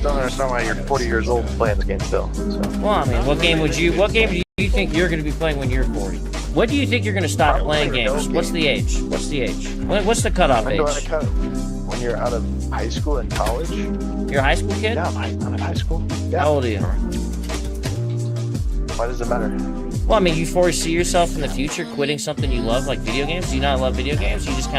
don't understand why you're 40 years old and playing the game still. So. Well, I mean, what game do you think you're going to be playing when you're 40? When do you think you're going to stop playing games? What's the age? What's the cutoff age? When you're out of high school and college. You're a high school kid? Yeah, I'm in high school. Yeah. How old are you? Why does it matter? Well, I mean, you foresee yourself in the future quitting something you love, like video games? Do you not love video games? You just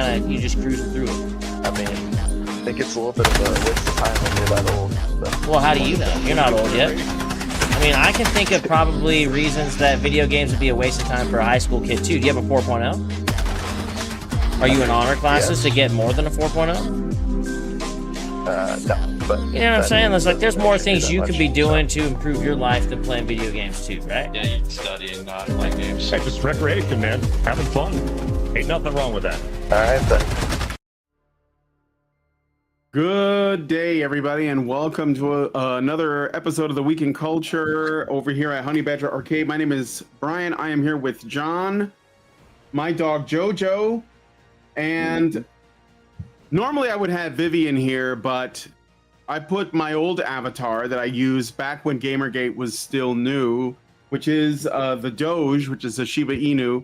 cruise through it. I mean, I think it's a little bit of a waste of time when you're that old. But. Well, how do you know? You're not old yet. I mean, I can think of probably reasons that video games would be a waste of time for a high school kid, too. Do you have a 4.0? Are you in honor classes to get more than a 4.0? No, but... You know what I'm saying? There's more things you could be doing to improve your life than playing video games, too, right? Yeah, you can study and not play games. Hey, just recreation, man. Having fun. Ain't nothing wrong with that. All right, then. Good day, everybody, and welcome to another episode of the Week in Culture over here at Honey Badger Arcade. My name is Brian. I am here with John, my dog Jojo, and normally I would have Vivian here, but I put my old avatar that I used back when Gamergate was still new, which is the Doge, which is a Shiba Inu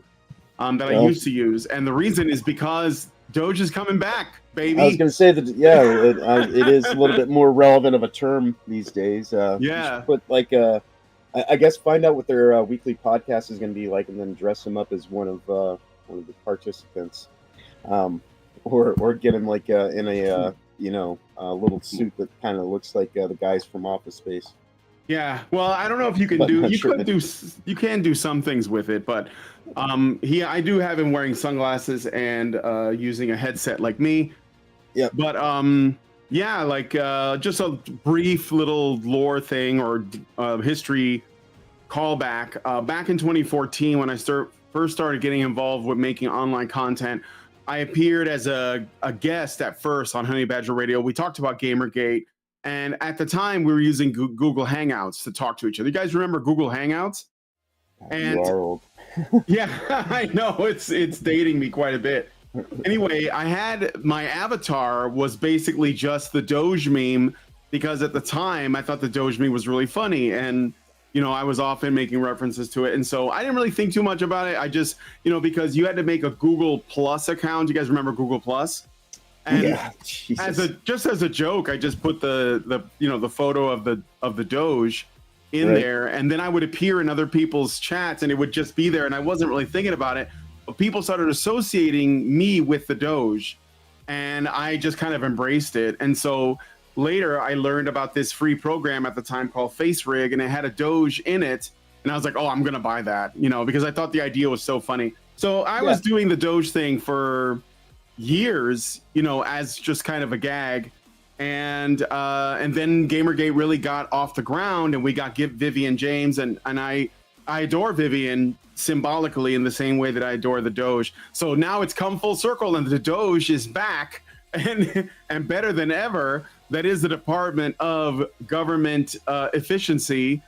that I used to use. And the reason is because Doge is coming back, baby. I was going to say that, yeah, it is a little bit more relevant of a term these days. Yeah. But I guess find out what their weekly podcast is going to be like, and then dress them up as one of the participants, or get him in a little suit that kind of looks like the guys from Office Space. Yeah, well, I don't know if you can you can do some things with it, but I do have him wearing sunglasses and using a headset like me. Yeah. But just a brief little lore thing or history callback. Back in 2014, when I first started getting involved with making online content, I appeared as a guest at first on Honey Badger Radio. We talked about Gamergate. And at the time, we were using Google Hangouts to talk to each other. You guys remember Google Hangouts? And you are old. Yeah, I know. It's dating me quite a bit. Anyway, I had my avatar was basically just the Doge meme because at the time, I thought the Doge meme was really funny. And, I was often making references to it. And so I didn't really think too much about it. I just, because you had to make a Google Plus account. You guys remember Google Plus? And yeah, as a joke, I just put the photo of the Doge in there, and then I would appear in other people's chats, and it would just be there, and I wasn't really thinking about it. But people started associating me with the Doge, and I just kind of embraced it. And so later, I learned about this free program at the time called FaceRig, and it had a Doge in it, and I was like, oh, I'm gonna buy that, because I thought the idea was so funny. So I was doing the Doge thing for years, as just kind of a gag, and then Gamergate really got off the ground, and we got Vivian James, and I adore Vivian symbolically in the same way that I adore the Doge. So now it's come full circle, and the Doge is back and better than ever. That is the Department of Government Efficiency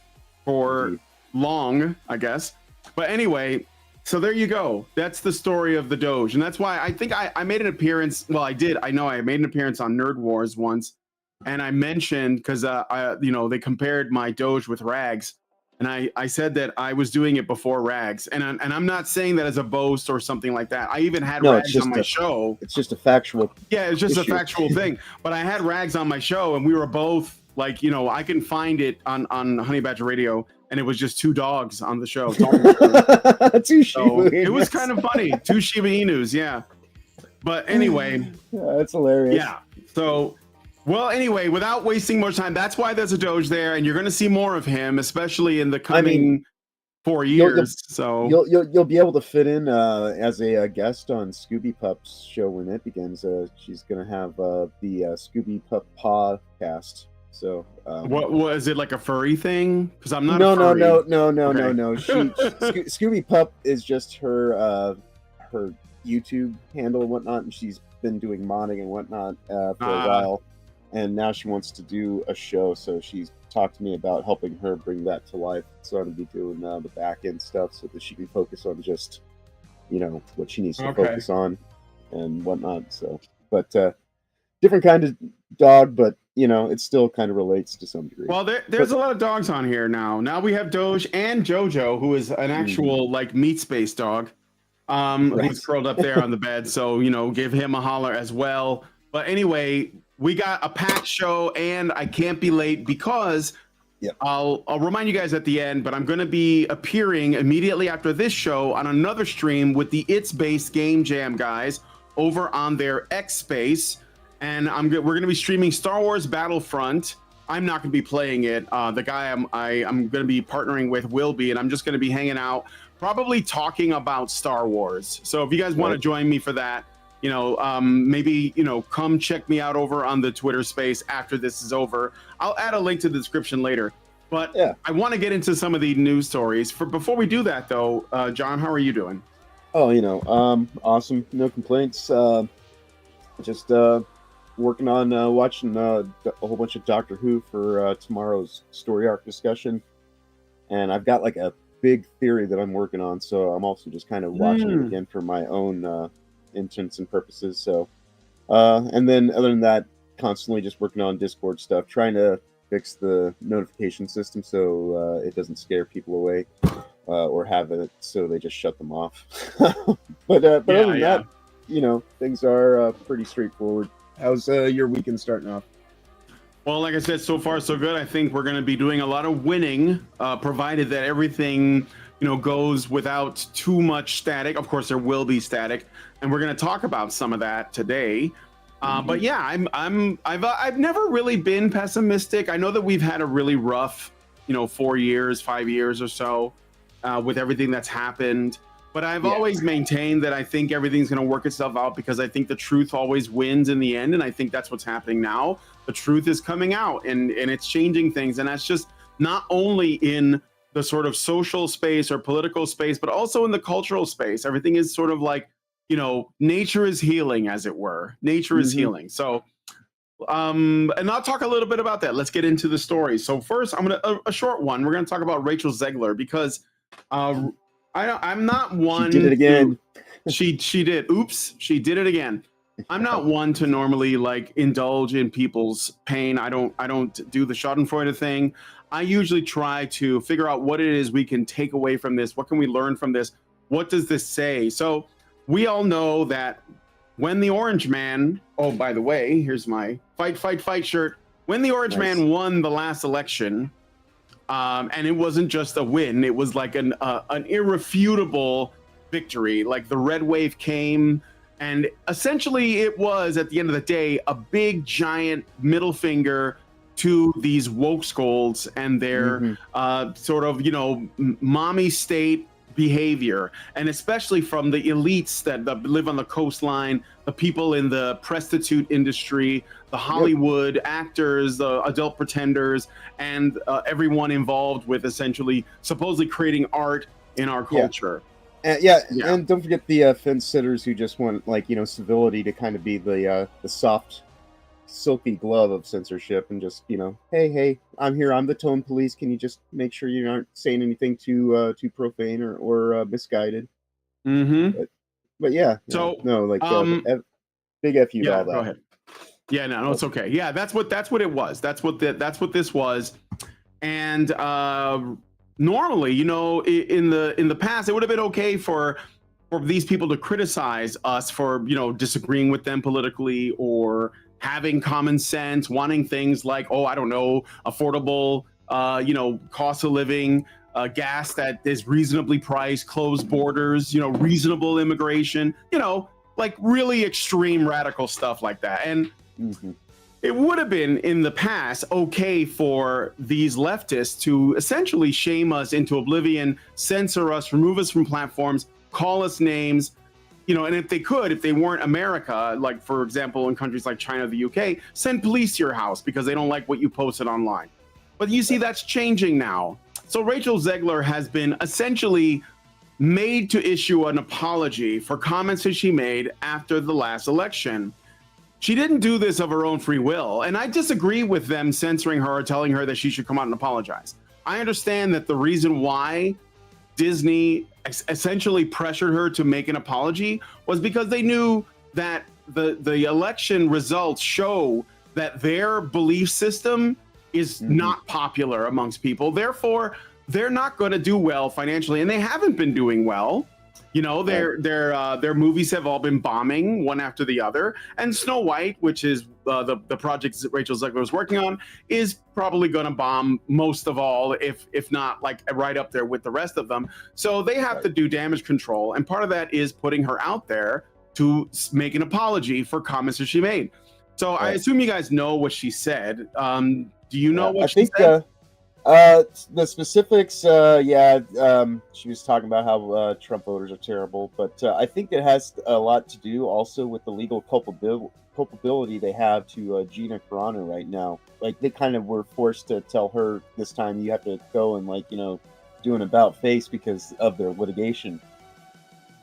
for long, I guess. But anyway. So there you go. That's the story of the Doge. And that's why I think I made an appearance. Well, I did. I know I made an appearance on Nerd Wars once. And I mentioned, because, they compared my Doge with Rags. And I said that I was doing it before Rags. And I'm not saying that as a boast or something like that. I even had Rags on my show. It's just a factual. Yeah, it's just a factual thing. But I had Rags on my show, and we were both like, I can find it on Honey Badger Radio. And it was just two dogs on the show. Two Shiba Inus. It was kind of funny. Two Shiba Inus, yeah. But anyway. Yeah, that's hilarious. Yeah. So, well, anyway, without wasting more time, that's why there's a Doge there. And you're going to see more of him, especially in the coming 4 years. You'll be able to fit in as a guest on Scooby Pup's show when it begins. She's going to have the Scooby Pup podcast. So what was it, like a furry thing? Because I'm not no, a furry. No. Scooby Pup is just her YouTube handle and whatnot, and she's been doing modding and whatnot for a while, and now she wants to do a show. So she's talked to me about helping her bring that to life. So I'm gonna be doing the back end stuff so that she can focus on just what she needs to focus on and whatnot. So, but different kind of dog, but you know, it still kind of relates to some degree. Well, there's a lot of dogs on here now. Now we have Doge and JoJo, who is an actual like meat space dog, who's curled up there on the bed. So, you know, give him a holler as well. But anyway, we got a packed show, and I can't be late because I'll remind you guys at the end, but I'm going to be appearing immediately after this show on another stream with the ItsBased Game Jam guys over on their X Space. And we're going to be streaming Star Wars Battlefront. I'm not going to be playing it. The guy I'm going to be partnering with will be, and I'm just going to be hanging out, probably talking about Star Wars. So if you guys want to join me for that, you know, maybe, you know, come check me out over on the Twitter space after this is over. I'll add a link to the description later. But I want to get into some of the news stories. Before we do that, though, John, how are you doing? Oh, you know, awesome. No complaints. Just working on watching a whole bunch of Doctor Who for tomorrow's story arc discussion. And I've got like a big theory that I'm working on. So I'm also just kind of watching it again for my own intents and purposes. So, and then other than that, constantly just working on Discord stuff, trying to fix the notification system so it doesn't scare people away or have it so they just shut them off. But other than that, you know, things are pretty straightforward. How's your weekend starting off? Well, like I said, so far so good. I think we're going to be doing a lot of winning, provided that everything, you know, goes without too much static. Of course, there will be static, and we're going to talk about some of that today. But yeah, I've never really been pessimistic. I know that we've had a really rough, you know, 4 years, 5 years or so with everything that's happened. But I've always maintained that I think everything's going to work itself out because I think the truth always wins in the end. And I think that's what's happening now. The truth is coming out and it's changing things. And that's just not only in the sort of social space or political space, but also in the cultural space. Everything is sort of like, you know, nature is healing, as it were. Nature is healing. So, and I'll talk a little bit about that. Let's get into the story. So first, I'm going to, a short one. We're going to talk about Rachel Ziegler because I'm not one. She did it again. She did. Oops, she did it again. I'm not one to normally like indulge in people's pain. I don't do the Schadenfreude thing. I usually try to figure out what it is we can take away from this. What can we learn from this? What does this say? So we all know that when the Orange Man, oh, by the way, here's my fight shirt. When the Orange Man won the last election, and it wasn't just a win, it was like an irrefutable victory. Like the red wave came, and essentially it was, at the end of the day, a big giant middle finger to these woke scolds and their sort of, you know, mommy state behavior, and especially from the elites that live on the coastline, the people in the prostitute industry, the Hollywood actors, the adult pretenders, and everyone involved with essentially supposedly creating art in our culture. And don't forget the fence sitters who just want, like, you know, civility to kind of be the soft, silky glove of censorship, and just, you know, hey, I'm here, I'm the tone police. Can you just make sure you aren't saying anything too profane or misguided? But yeah, so no, like big F you to all that. Go ahead. Yeah, no, it's okay. Yeah, that's what it was. That's what this was. And normally, you know, in the past, it would have been okay for these people to criticize us for, you know, disagreeing with them politically or having common sense, wanting things like, oh, I don't know, affordable, you know, cost of living, gas that is reasonably priced, closed borders, you know, reasonable immigration, you know, like really extreme radical stuff like that. And it would have been in the past okay for these leftists to essentially shame us into oblivion, censor us, remove us from platforms, call us names, you know, and if they weren't America, like, for example, in countries like China, the UK, send police to your house because they don't like what you posted online. But you see, that's changing now. So Rachel Ziegler has been essentially made to issue an apology for comments that she made after the last election. She didn't do this of her own free will, and I disagree with them censoring her or telling her that she should come out and apologize. I understand that the reason why Disney essentially pressured her to make an apology was because they knew that the election results show that their belief system is not popular amongst people. Therefore, they're not going to do well financially, and they haven't been doing well. You know, their movies have all been bombing one after the other, and Snow White, which is the project that Rachel Ziegler is working on, is probably going to bomb most of all, if not like right up there with the rest of them. So they have to do damage control, and part of that is putting her out there to make an apology for comments that she made. So I assume you guys know what she said. Do you know what she said? The specifics, she was talking about how Trump voters are terrible, but I think it has a lot to do also with the legal culpability they have to Gina Carano right now. Like, they kind of were forced to tell her this time, you have to go and, like, you know, do an about face because of their litigation.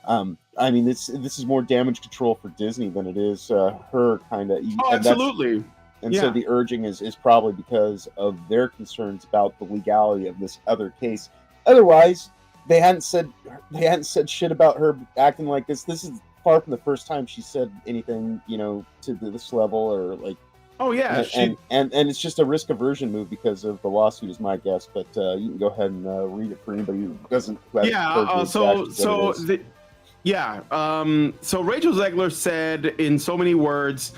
I mean, this is more damage control for Disney than it is her kind of. Oh, absolutely. And so the urging is probably because of their concerns about the legality of this other case. Otherwise, they hadn't said shit about her acting like this. This is far from the first time she said anything, you know, to this level or like. Oh yeah, and it's just a risk aversion move because of the lawsuit, is my guess. But you can go ahead and read it for anybody who doesn't. So Rachel Ziegler said in so many words.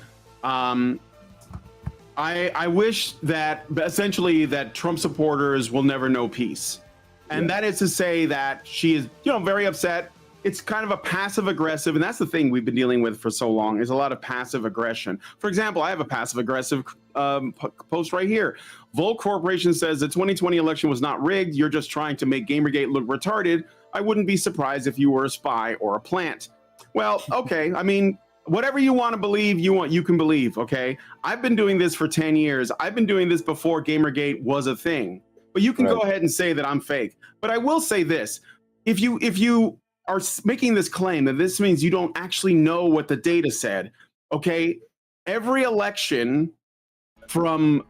I wish that essentially that Trump supporters will never know peace. And that is to say that she is, you know, very upset. It's kind of a passive aggressive. And that's the thing we've been dealing with for so long is a lot of passive aggression. For example, I have a passive aggressive post right here. Volt Corporation says the 2020 election was not rigged. You're just trying to make Gamergate look retarded. I wouldn't be surprised if you were a spy or a plant. Well, okay. I mean, whatever you want to believe, you can believe, okay? I've been doing this for 10 years. I've been doing this before Gamergate was a thing. But you can go ahead and say that I'm fake. But I will say this. If you are making this claim, that this means you don't actually know what the data said, okay? Every election from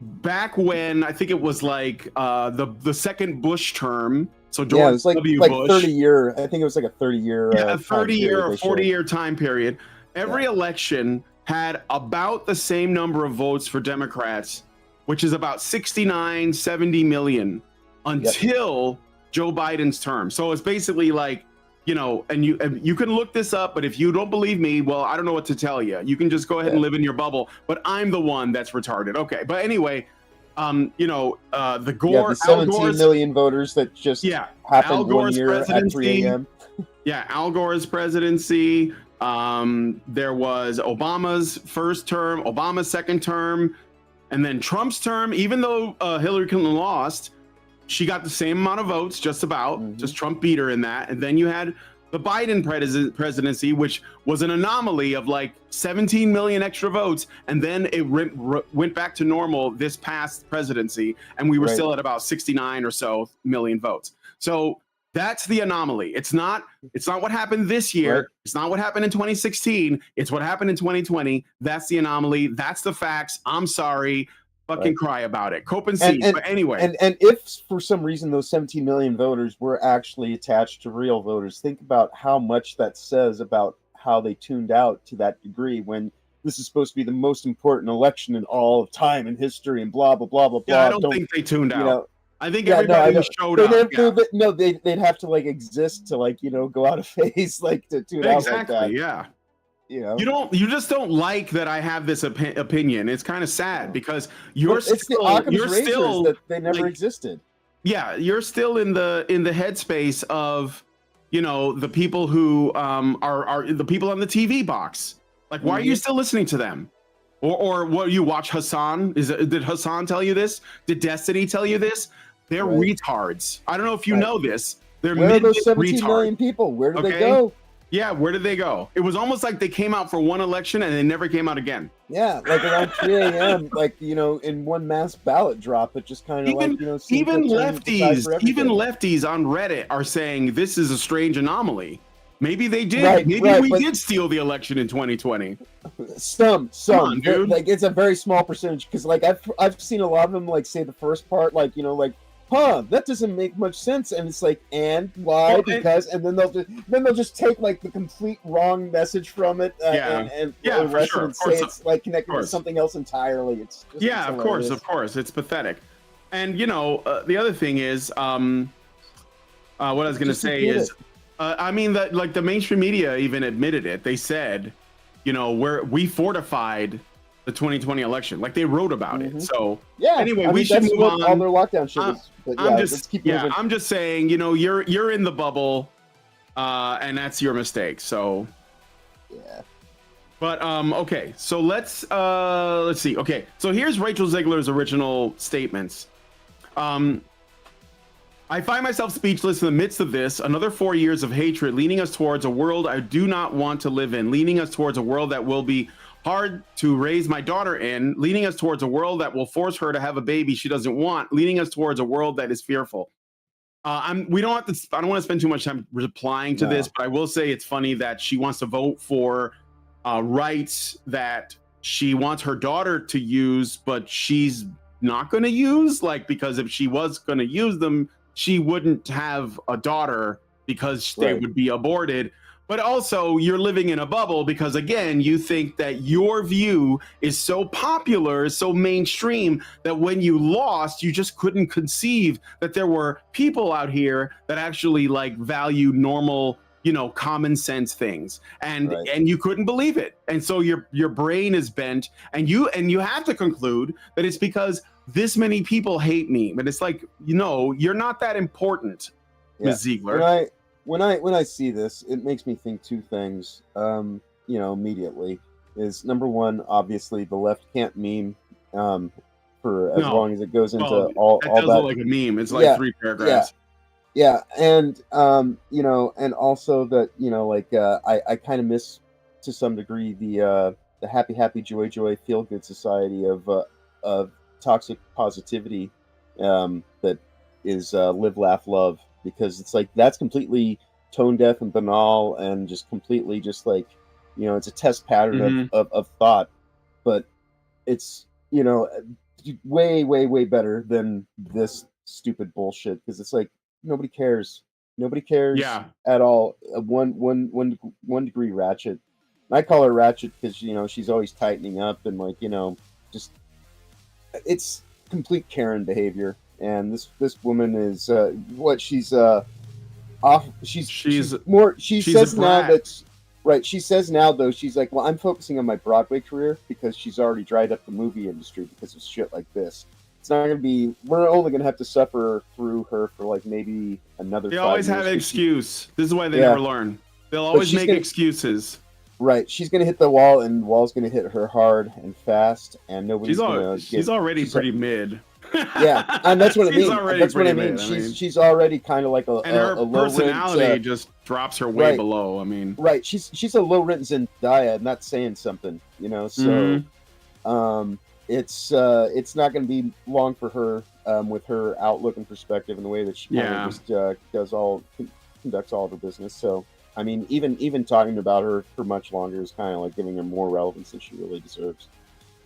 back when, I think it was like the second Bush term, so George it was like Bush, 30-year. I think it was like a 30-year. A 30-year or 40-year time period. Every election had about the same number of votes for Democrats, which is about 69, 70 million until Joe Biden's term. So it's basically like, you know, and you can look this up, but if you don't believe me, well, I don't know what to tell you. You can just go ahead and live in your bubble. But I'm the one that's retarded. Okay, but anyway. The Gore, the 17 million voters that just happened 1 year at 3 a.m. Al Gore's presidency. There was Obama's first term, Obama's second term, and then Trump's term. Even though Hillary Clinton lost, she got the same amount of votes, just about. Just Trump beat her in that. And then you had the Biden presidency, which was an anomaly of like 17 million extra votes. And then it went back to normal this past presidency. And we were still at about 69 or so million votes. So that's the anomaly. It's not what happened this year. Right. It's not what happened in 2016. It's what happened in 2020. That's the anomaly. That's the facts. I'm sorry. Fucking cry about it. Cope and see. But anyway. And if for some reason those 17 million voters were actually attached to real voters, think about how much that says about how they tuned out to that degree when this is supposed to be the most important election in all of time and history and blah, blah, blah, blah, blah. Yeah, I don't think they tuned out. You know, I think everybody showed up. They'd have to like exist to like, you know, go out of phase, like to tune out like that. Yeah. You know? You just don't like that I have this opinion. It's kind of sad because you're still that they never existed. Yeah, you're still in the headspace of, you know, the people who are the people on the TV box. Like, why are you still listening to them? Or what, you watch Hassan? Did Hassan tell you this? Did Destiny tell you this? They're retards. I don't know if you know this. They're Where are those 17 million people? Where did they go? Yeah, where did they go? It was almost like they came out for one election and they never came out again. Yeah, like around 3 a.m., like, you know, in one mass ballot drop, it just kind of like, you know, even lefties on Reddit are saying this is a strange anomaly. Maybe they did. Maybe we did steal the election in 2020. Some, on, dude. Like, it's a very small percentage because, like, I've seen a lot of them like say the first part, like, you know, like that doesn't make much sense. And it's like, and why? Well, Because, and then they'll just take like the complete wrong message from it, and for arrest sure. it and say it's like connected to something else entirely. It's just, yeah, it's of course, it's pathetic. And you know, the other thing is, what I was going to say is, I mean that like the mainstream media even admitted it. They said, you know, we fortified the 2020 election, like they wrote about it. So yeah, anyway, I mean, we should move on. All their lockdown shit is, but I'm just saying, you know, you're in the bubble, and that's your mistake. So yeah. But okay, so let's see. Okay, so here's Rachel Ziegler's original statements. I find myself speechless in the midst of this, another 4 years of hatred leading us towards a world I do not want to live in, leading us towards a world that will be hard to raise my daughter in, leading us towards a world that will force her to have a baby she doesn't want, leading us towards a world that is fearful. We don't have to. I don't want to spend too much time replying to this, but I will say it's funny that she wants to vote for rights that she wants her daughter to use, but she's not going to use, like, because if she was going to use them, she wouldn't have a daughter because they would be aborted. But also you're living in a bubble because, again, you think that your view is so popular, so mainstream, that when you lost, you just couldn't conceive that there were people out here that actually like value normal, you know, common sense things, and you couldn't believe it. And so your brain is bent, and you have to conclude that it's because this many people hate me. But it's like, you know, you're not that important, Ms. Ziegler. When I see this, it makes me think two things, you know, immediately. Is number one, obviously the left can't meme for as long as it goes into all that. Look like a meme. It's like 3 paragraphs. Yeah, and you know, and also that, you know, like I kind of miss to some degree the happy joy feel good society of toxic positivity that is live laugh love, because it's like that's completely tone deaf and banal and just completely just like, you know, it's a test pattern of thought, but it's, you know, way better than this stupid bullshit, because it's like nobody cares at all. One degree ratchet, and I call her ratchet because, you know, she's always tightening up and, like, you know, just it's complete Karen behavior. And this woman is she's off. She's more. She says now that she says now though, she's like, well, I'm focusing on my Broadway career because she's already dried up the movie industry because of shit like this. It's not going to be. We're only going to have to suffer through her for like maybe another. They 5 always years. have an excuse. This is why they never learn. They'll always make excuses. Right, she's going to hit the wall, and the wall's going to hit her hard and fast, and nobody's going to. She's already pretty mid. Yeah, and that's what I mean. That's what I mean. She's already kind of like a her a personality just drops her way below. I mean, she's a low rent Zendaya, not saying something, you know. So, it's not going to be long for her with her outlook and perspective and the way that she kind of just conducts all of her business. So, I mean, even talking about her for much longer is kind of like giving her more relevance than she really deserves.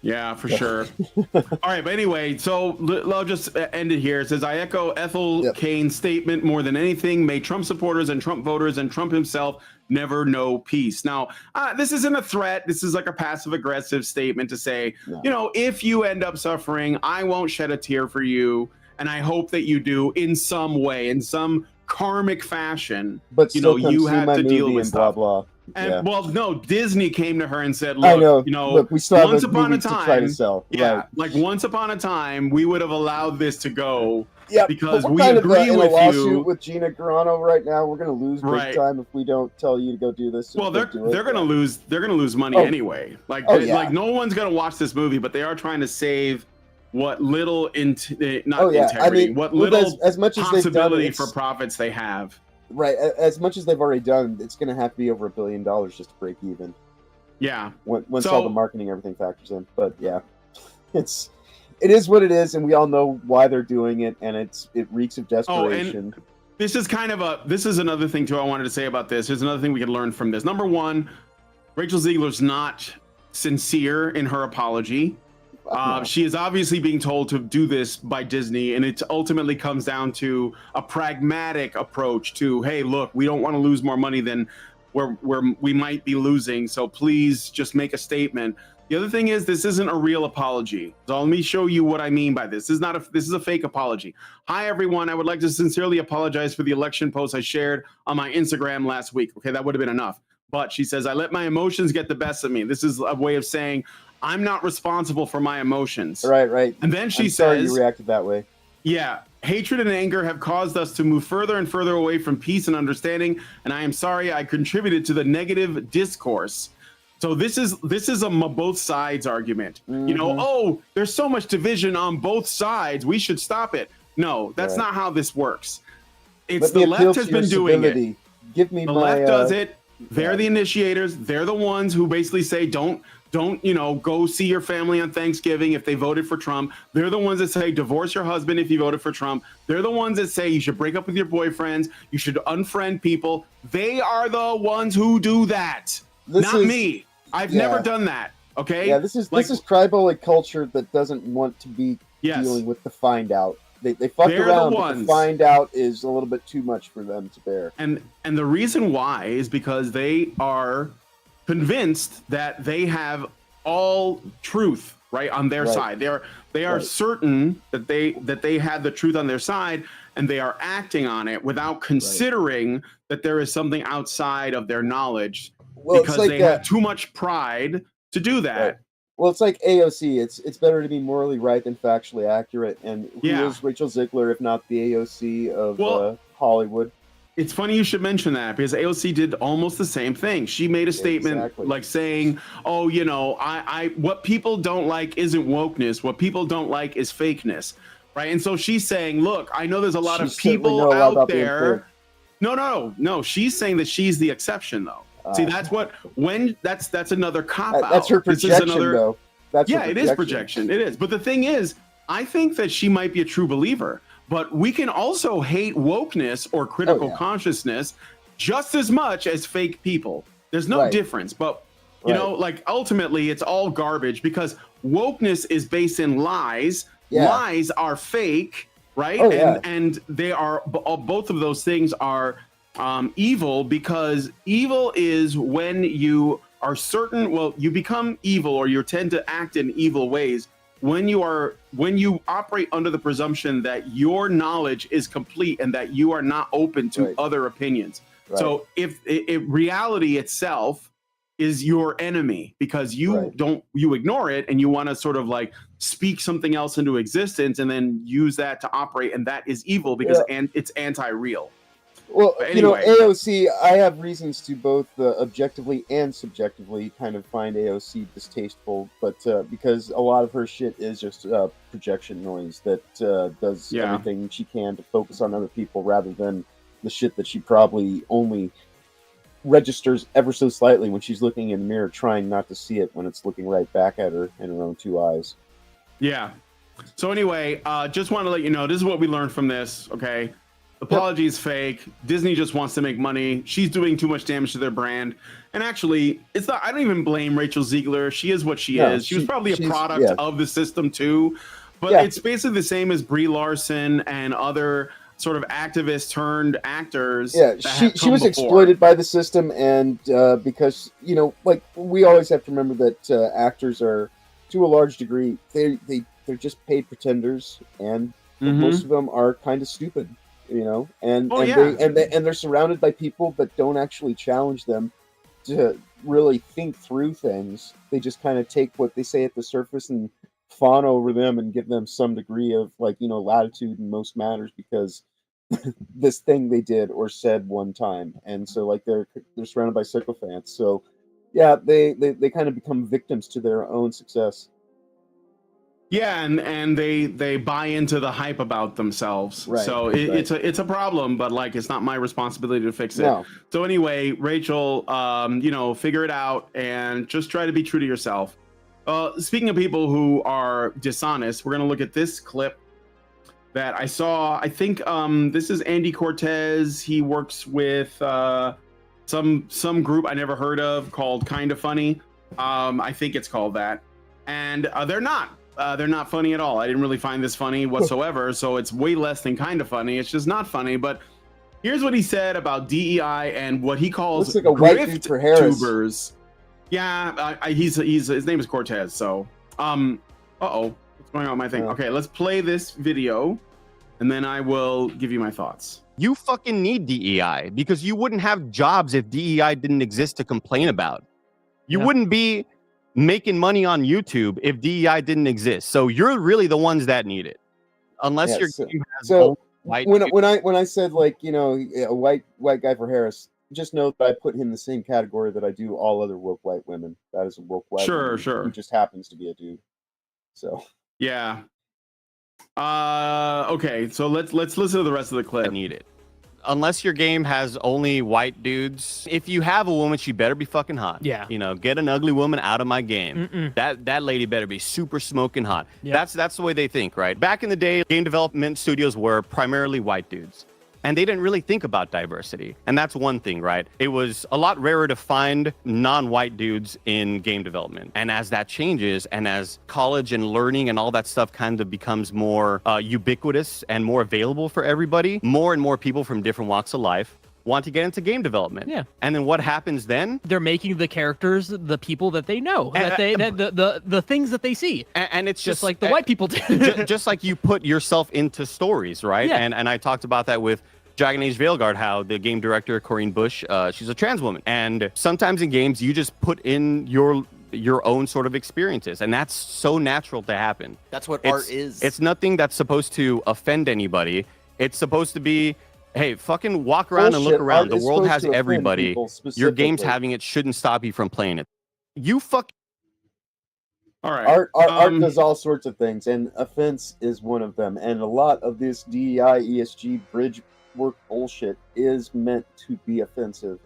Yeah, for sure. All right, but anyway, so I'll just end it here. It says, I echo Ethel Kane's statement more than anything. May Trump supporters and Trump voters and Trump himself never know peace. Now, this isn't a threat. This is like a passive-aggressive statement to say, you know, if you end up suffering, I won't shed a tear for you, and I hope that you do in some way, in some karmic fashion. But you know, you have to deal with blah stuff. Blah. And well, no, Disney came to her and said, "Look, you know, look, we still once have upon a to try to time, sell." Like once upon a time, we would have allowed this to go, because but we kind agree of, with in a lawsuit you. With Gina Carano right now, we're going to lose big time if we don't tell you to go do this. Well, they're going to lose. They're going to lose money anyway. Like, like no one's going to watch this movie, but they are trying to save what little integrity, I mean, what little as much as possibility for profits they have. Right, as much as they've already done, it's going to have to be over $1 billion just to break even. Yeah, once all the marketing, everything factors in. But yeah, it is what it is, and we all know why they're doing it, and it reeks of desperation. And this is this is another thing too I wanted to say about this. There's another thing we can learn from this. Number one, Rachel Ziegler's not sincere in her apology. She is obviously being told to do this by Disney, and it ultimately comes down to a pragmatic approach to, hey, look, we don't want to lose more money than where we might be losing, so please just make a statement. The other thing is, this isn't a real apology. So let me show you what I mean by this. This is a fake apology. Hi, everyone. I would like to sincerely apologize for the election post I shared on my Instagram last week. Okay, that would have been enough. But she says, I let my emotions get the best of me. This is a way of saying, I'm not responsible for my emotions. Right. And then she sorry says, you reacted that way. yeah, hatred and anger have caused us to move further and further away from peace and understanding. And I am sorry I contributed to the negative discourse. So this is a both sides argument. You know, oh, there's so much division on both sides, we should stop it. No, that's not how this works. It's the left has been doing it. Give me the my, left does it. They're the initiators. They're the ones who basically say, don't, you know, go see your family on Thanksgiving if they voted for Trump. They're the ones that say, divorce your husband if you voted for Trump. They're the ones that say you should break up with your boyfriends. You should unfriend people. They are the ones who do that. Not me. I've never done that. Okay. Yeah, this is tribal culture that doesn't want to be dealing with the find out. They fucked around, but the find out is a little bit too much for them to bear. And the reason why is because they are convinced that they have all truth right on their side. They are certain that they have the truth on their side, and they are acting on it without considering that there is something outside of their knowledge. Well, because they have too much pride to do that. Right. Well, it's like AOC. It's better to be morally right than factually accurate. And who is Rachel Ziegler if not the AOC of Hollywood? It's funny you should mention that, because AOC did almost the same thing. She made a statement like saying, "Oh, you know, I what people don't like isn't wokeness. What people don't like is fakeness." Right? And so she's saying, "Look, I know there's a lot of people out there." No. She's saying that she's the exception, though. See, that's another cop out. That's her projection, though. It is projection. It is. But the thing is, I think that she might be a true believer. But we can also hate wokeness or critical consciousness just as much as fake people. There's no difference. But you know, like ultimately, it's all garbage because wokeness is based in lies. Lies are fake, right? And they are both of those things are evil, because evil is when you are certain, you become evil or you tend to act in evil ways when you operate under the presumption that your knowledge is complete and that you are not open to other opinions. So if reality itself is your enemy because you ignore it and you want to sort of like speak something else into existence and then use that to operate, and that is evil because it's anti-real. Well, you know, AOC, I have reasons to both objectively and subjectively kind of find AOC distasteful, but because a lot of her shit is just projection noise that does everything she can to focus on other people rather than the shit that she probably only registers ever so slightly when she's looking in the mirror, trying not to see it when it's looking right back at her in her own two eyes. Yeah. So anyway, just want to let you know, this is what we learned from this, okay? Apology is fake. Disney just wants to make money. She's doing too much damage to their brand. And actually, it's not. I don't even blame Rachel Ziegler. She is what she is. She was probably a product of the system too. But it's basically the same as Brie Larson and other sort of activists turned actors. Yeah, she was exploited by the system, and because, you know, like we always have to remember that actors are, to a large degree, they're just paid pretenders, and most of them are kind of stupid. You know, and they're surrounded by people that don't actually challenge them to really think through things. They just kind of take what they say at the surface and fawn over them and give them some degree of, like, you know, latitude in most matters because this thing they did or said one time. And so, like, they're surrounded by sycophants. So yeah, they kind of become victims to their own success. Yeah, and they buy into the hype about themselves. Right, so it's a problem, but like it's not my responsibility to fix it. No. So anyway, Rachel, you know, figure it out and just try to be true to yourself. Speaking of people who are dishonest, we're gonna look at this clip that I saw. I think this is Andy Cortez. He works with some group I never heard of called Kinda Funny. I think it's called that, and they're not. they're not funny at all. I didn't really find this funny whatsoever. So it's way less than kind of funny. It's just not funny. But here's what he said about DEI and what he calls Looks like a white dude for Harris. tubers. Yeah, his name is Cortez. So, what's going on with my thing? Okay, let's play this video, and then I will give you my thoughts. You fucking need DEI because you wouldn't have jobs if DEI didn't exist to complain about. You wouldn't be making money on YouTube if DEI didn't exist. So you're really the ones that need it, unless your game has white. When I said like a white guy for Harris, just know that I put him in the same category that I do all other woke white women. That is a woke white woman who just happens to be a dude. So yeah. Okay, so let's listen to the rest of the clip. I need it. Unless your game has only white dudes, if you have a woman, she better be fucking hot. Yeah. Get an ugly woman out of my game. That lady better be super smoking hot. Yep. That's the way they think, right? Back in the day, game development studios were primarily white dudes. And they didn't really think about diversity. And that's one thing, right? It was a lot rarer to find non-white dudes in game development. And as that changes, and as college and learning and all that stuff kind of becomes more ubiquitous and more available for everybody, more and more people from different walks of life want to get into game development. Yeah. And then what happens then? They're making the characters the people that they know, the things that they see. And it's just like the white people do. just like you put yourself into stories, right? Yeah. And I talked about that with Dragon Age Veilguard, how the game director, Corinne Bush, she's a trans woman. And sometimes in games, you just put in your own sort of experiences. And that's so natural to happen. That's what art is. It's nothing that's supposed to offend anybody. It's supposed to be, hey, fucking walk around and look around. The world has everybody. Your game's having it shouldn't stop you from playing it. You fuck. All right. Art does all sorts of things, and offense is one of them. And a lot of this DEI, ESG, bridge work bullshit is meant to be offensive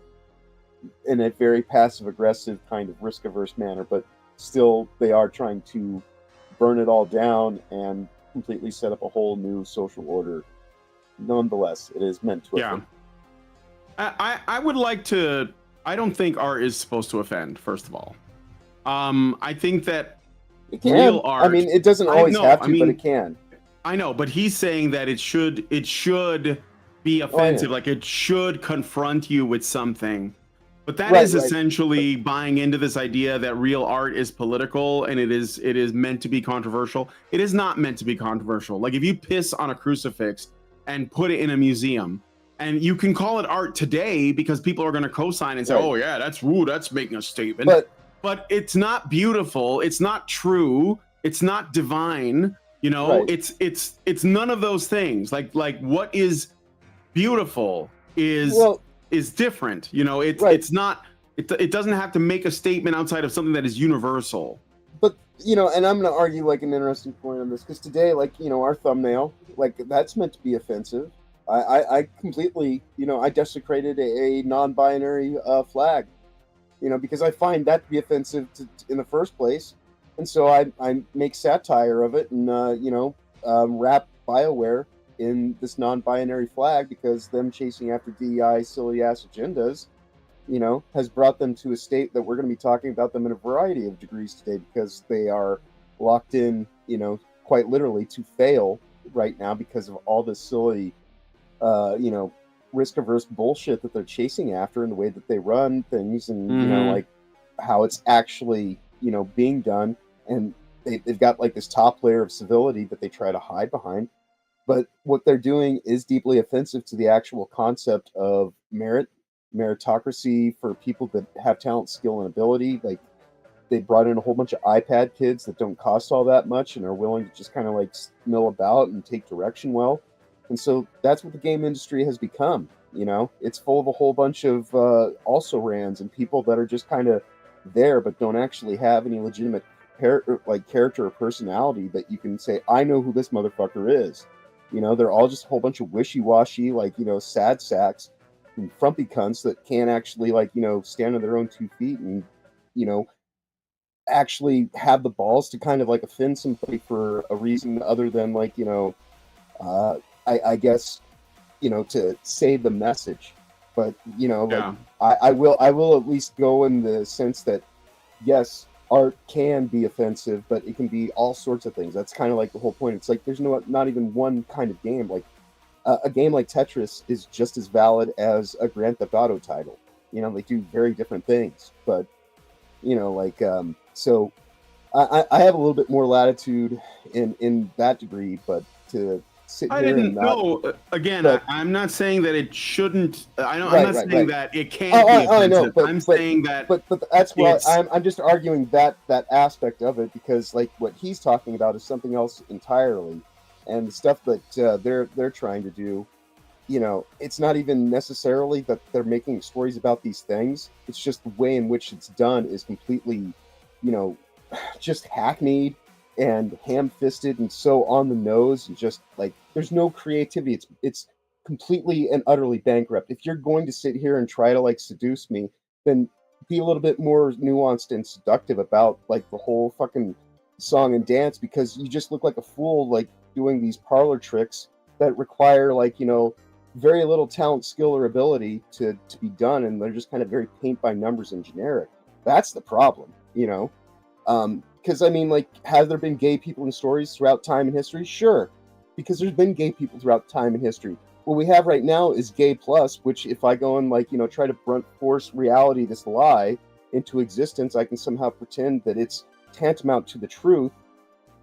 in a very passive-aggressive kind of risk-averse manner, but still they are trying to burn it all down and completely set up a whole new social order. Nonetheless, it is meant to offend. I would like to. I don't think art is supposed to offend. First of all, I think that it can. Real art. I mean, it doesn't always have to, but it can. I know, but he's saying that it should be offensive. Like it should confront you with something. But that is essentially buying into this idea that real art is political and it is meant to be controversial. It is not meant to be controversial. Like if you piss on a crucifix and put it in a museum, and you can call it art today because people are going to co-sign and say, "Oh yeah, that's making a statement." But it's not beautiful. It's not true. It's not divine. It's none of those things. Like what is beautiful is different. It's not. It doesn't have to make a statement outside of something that is universal. But and I'm going to argue like an interesting point on this because today, our thumbnail, that's meant to be offensive. I completely, I desecrated a non-binary flag, because I find that to be offensive in the first place, and so I make satire of it and wrap BioWare in this non-binary flag because them chasing after DEI silly ass agendas, has brought them to a state that we're going to be talking about them in a variety of degrees today because they are locked in, quite literally to fail right now because of all this silly, risk-averse bullshit that they're chasing after and the way that they run things and, how it's actually, being done. And they've got this top layer of civility that they try to hide behind. But what they're doing is deeply offensive to the actual concept of meritocracy for people that have talent, skill, and ability. They brought in a whole bunch of iPad kids that don't cost all that much and are willing to just kind of mill about and take direction well. And so that's what the game industry has become. It's full of a whole bunch of also-rans and people that are just kind of there but don't actually have any legitimate character or personality that you can say, I know who this motherfucker is. They're all just a whole bunch of wishy-washy, sad sacks and frumpy cunts that can't actually, stand on their own 2 feet and, actually have the balls to kind of offend somebody for a reason other than I guess, to say the message. But, I will at least go in the sense that, yes, art can be offensive, but it can be all sorts of things. That's kind of like the whole point. It's like there's not even one kind of game. Like a game like Tetris is just as valid as a Grand Theft Auto title. You know, they do very different things, but you know, like so I have a little bit more latitude in that degree, but to sit I here didn't and not, know. Again, but, I'm not saying that it shouldn't. I'm not saying right. that it can't Oh, be I know, offensive. but, I'm saying that. But that's why it's- I'm just arguing that aspect of it, because like what he's talking about is something else entirely, and the stuff that they're trying to do, you know, it's not even necessarily that they're making stories about these things. It's just the way in which it's done is completely, you know, just hackneyed and ham-fisted and so on the nose, and just like there's no creativity. It's completely and utterly bankrupt. If you're going to sit here and try to like seduce me, then be a little bit more nuanced and seductive about like the whole fucking song and dance, because you just look like a fool like doing these parlor tricks that require like, you know, very little talent, skill, or ability to be done, and they're just kind of very paint by numbers and generic. That's the problem, you know. Because I mean, like, have there been gay people in stories throughout time and history? Sure, because there's been gay people throughout time and history. What we have right now is gay plus, which if I go and like, you know, try to brunt force reality, this lie into existence, I can somehow pretend that it's tantamount to the truth,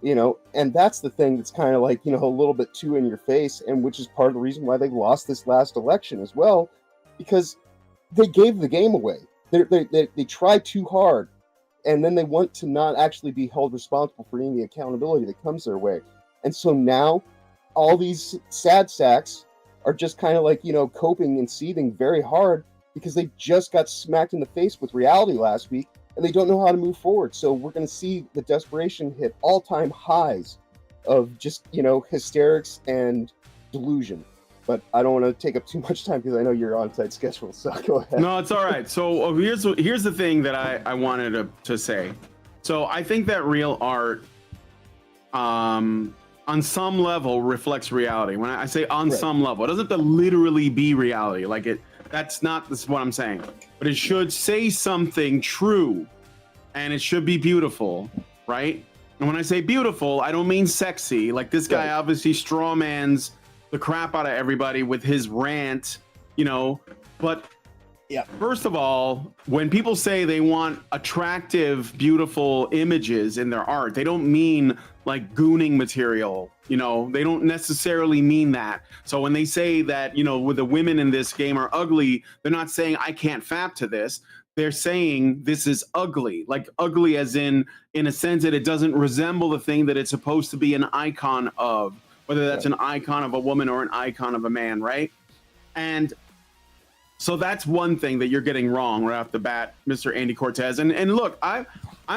you know. And that's the thing that's kind of like, you know, a little bit too in your face, and which is part of the reason why they lost this last election as well, because they gave the game away. They tried too hard, and then they want to not actually be held responsible for any accountability that comes their way. And so now all these sad sacks are just kind of like, you know, coping and seething very hard because they just got smacked in the face with reality last week, and they don't know how to move forward. So we're going to see the desperation hit all-time highs of just, you know, hysterics and delusion. But I don't want to take up too much time because I know you're on tight schedule, so go ahead. No, it's all right. So here's the thing that I wanted to say. So I think that real art, on some level, reflects reality. When I say on some level, it doesn't have to literally be reality. Like that's not what I'm saying. But it should say something true, and it should be beautiful, right? And when I say beautiful, I don't mean sexy. Like this guy obviously strawmans the crap out of everybody with his rant, you know. But first of all, when people say they want attractive, beautiful images in their art, they don't mean like gooning material, you know. They don't necessarily mean that. So when they say that, you know, with the women in this game are ugly, they're not saying I can't fap to this. They're saying this is ugly, like ugly as in a sense that it doesn't resemble the thing that it's supposed to be an icon of, whether that's an icon of a woman or an icon of a man, right? And so that's one thing that you're getting wrong right off the bat, Mr. Andy Cortez. And look, I'm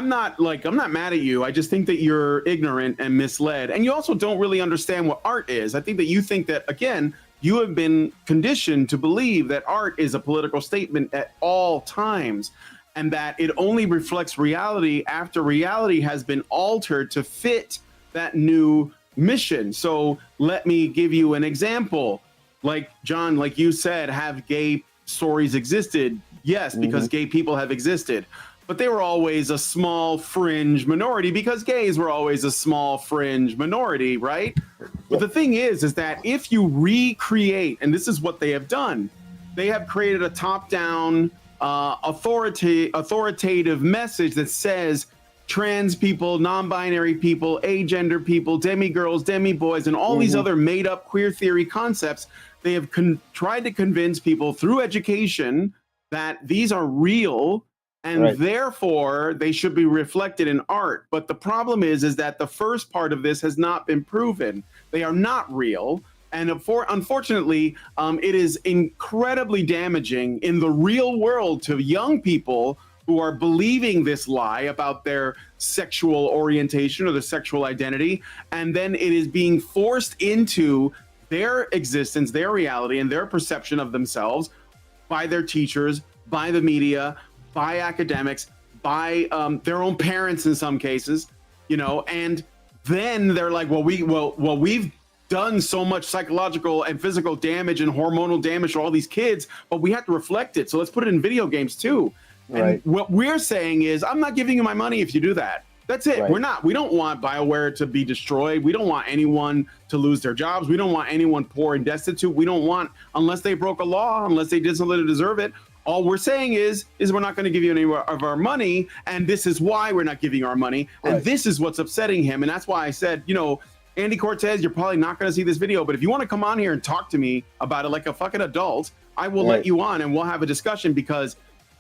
not mad at you. I just think that you're ignorant and misled. And you also don't really understand what art is. I think that you think that, again, you have been conditioned to believe that art is a political statement at all times, and that it only reflects reality after reality has been altered to fit that new mission. So let me give you an example. Like John, like you said, have gay stories existed? Yes, because gay people have existed, but they were always a small fringe minority because gays were always a small fringe minority, right? But the thing is that if you recreate, and this is what they have done, they have created a top-down authoritative message that says trans people, non-binary people, agender people, demi-girls, demi-boys, and all these other made-up queer theory concepts. They have tried to convince people through education that these are real, and therefore they should be reflected in art. But the problem is that the first part of this has not been proven. They are not real. And unfortunately, it is incredibly damaging in the real world to young people who are believing this lie about their sexual orientation or their sexual identity. And then it is being forced into their existence, their reality, and their perception of themselves by their teachers, by the media, by academics, by their own parents in some cases, you know. And then they're like, well, we've done so much psychological and physical damage and hormonal damage to all these kids, but we have to reflect it. So let's put it in video games too. Right. And what we're saying is, I'm not giving you my money if you do that. That's it. Right. We don't want BioWare to be destroyed. We don't want anyone to lose their jobs. We don't want anyone poor and destitute. We don't want, unless they broke a law, unless they did something to deserve it. All we're saying is we're not going to give you any of our money, and this is why we're not giving you our money, and this is what's upsetting him, and that's why I said, you know, Andy Cortez, you're probably not going to see this video, but if you want to come on here and talk to me about it like a fucking adult, I will let you on, and we'll have a discussion, because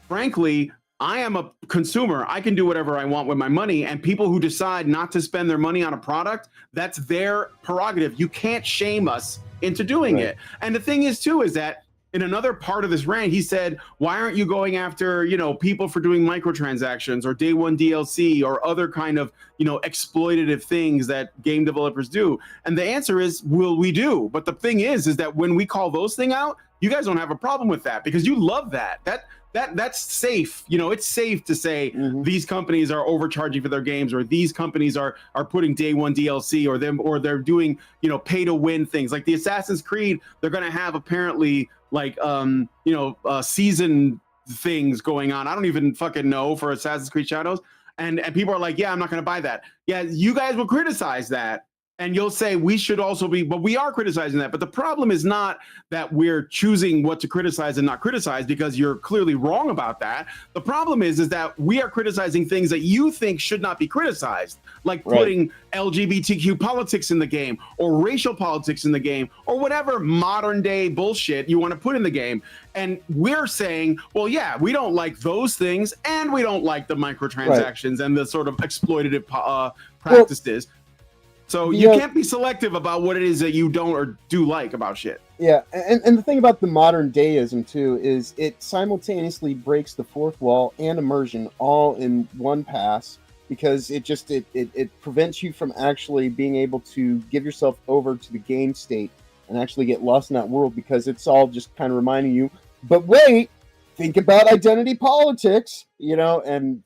frankly, I am a consumer. I can do whatever I want with my money, and people who decide not to spend their money on a product, that's their prerogative. You can't shame us into doing it. And the thing is too, is that in another part of this rant, he said, why aren't you going after, you know, people for doing microtransactions or day one DLC or other kind of, you know, exploitative things that game developers do? And the answer is, will we do? But the thing is that when we call those things out, you guys don't have a problem with that because you love that. That's safe. You know, it's safe to say these companies are overcharging for their games, or these companies are putting day one DLC, or they're doing, you know, pay to win things like the Assassin's Creed. They're going to have apparently like season things going on. I don't even fucking know for Assassin's Creed Shadows, and people are like, yeah, I'm not going to buy that. Yeah, you guys will criticize that. And you'll say we should also be, but we are criticizing that. But the problem is not that we're choosing what to criticize and not criticize, because you're clearly wrong about that. The problem is that we are criticizing things that you think should not be criticized, like putting LGBTQ politics in the game, or racial politics in the game, or whatever modern day bullshit you want to put in the game. And we're saying, well, yeah, we don't like those things, and we don't like the microtransactions and the sort of exploitative practices. So you can't be selective about what it is that you don't or do like about shit. Yeah, and the thing about the modern dayism too is it simultaneously breaks the fourth wall and immersion all in one pass, because it prevents you from actually being able to give yourself over to the game state and actually get lost in that world, because it's all just kind of reminding you, but wait, think about identity politics, you know, and